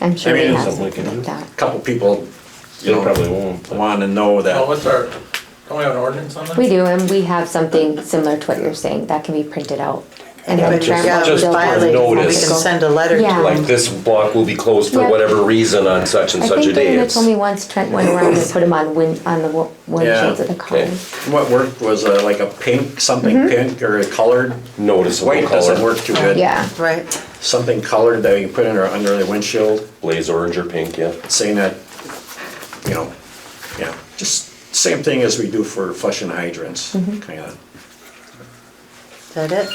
I'm sure I mean, he it's has something we can something do. like that. Couple people, They probably won't. but- wanna know Oh, that. what's our, don't we have an ordinance on that? We do, and we have something similar to what you're saying, that can be printed out. And then Anybody trampled just billboards. violated, we notice. can send a letter to Yeah. Like them. this block will be closed for Yeah. whatever reason on such and I such a think day. Dana It's- told me once Trent went around and put them on the windshields of the okay. cars. What worked was like a pink, something Mm-hmm. pink or a colored. Noticeable White doesn't color, work too good. Yeah, Right. Something colored that you can put under the windshield, blaze orange or pink, yeah. saying that, just same thing as we do for flushing hydrants, Mm-hmm. kinda. Is that it?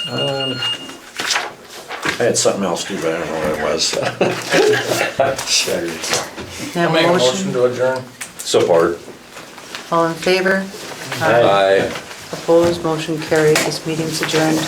I had something else too, but I don't know what it was. Can I I'll have make a a motion? motion to adjourn. Support. All in favor? Aye. Opposed? Motion carried. This meeting's adjourned.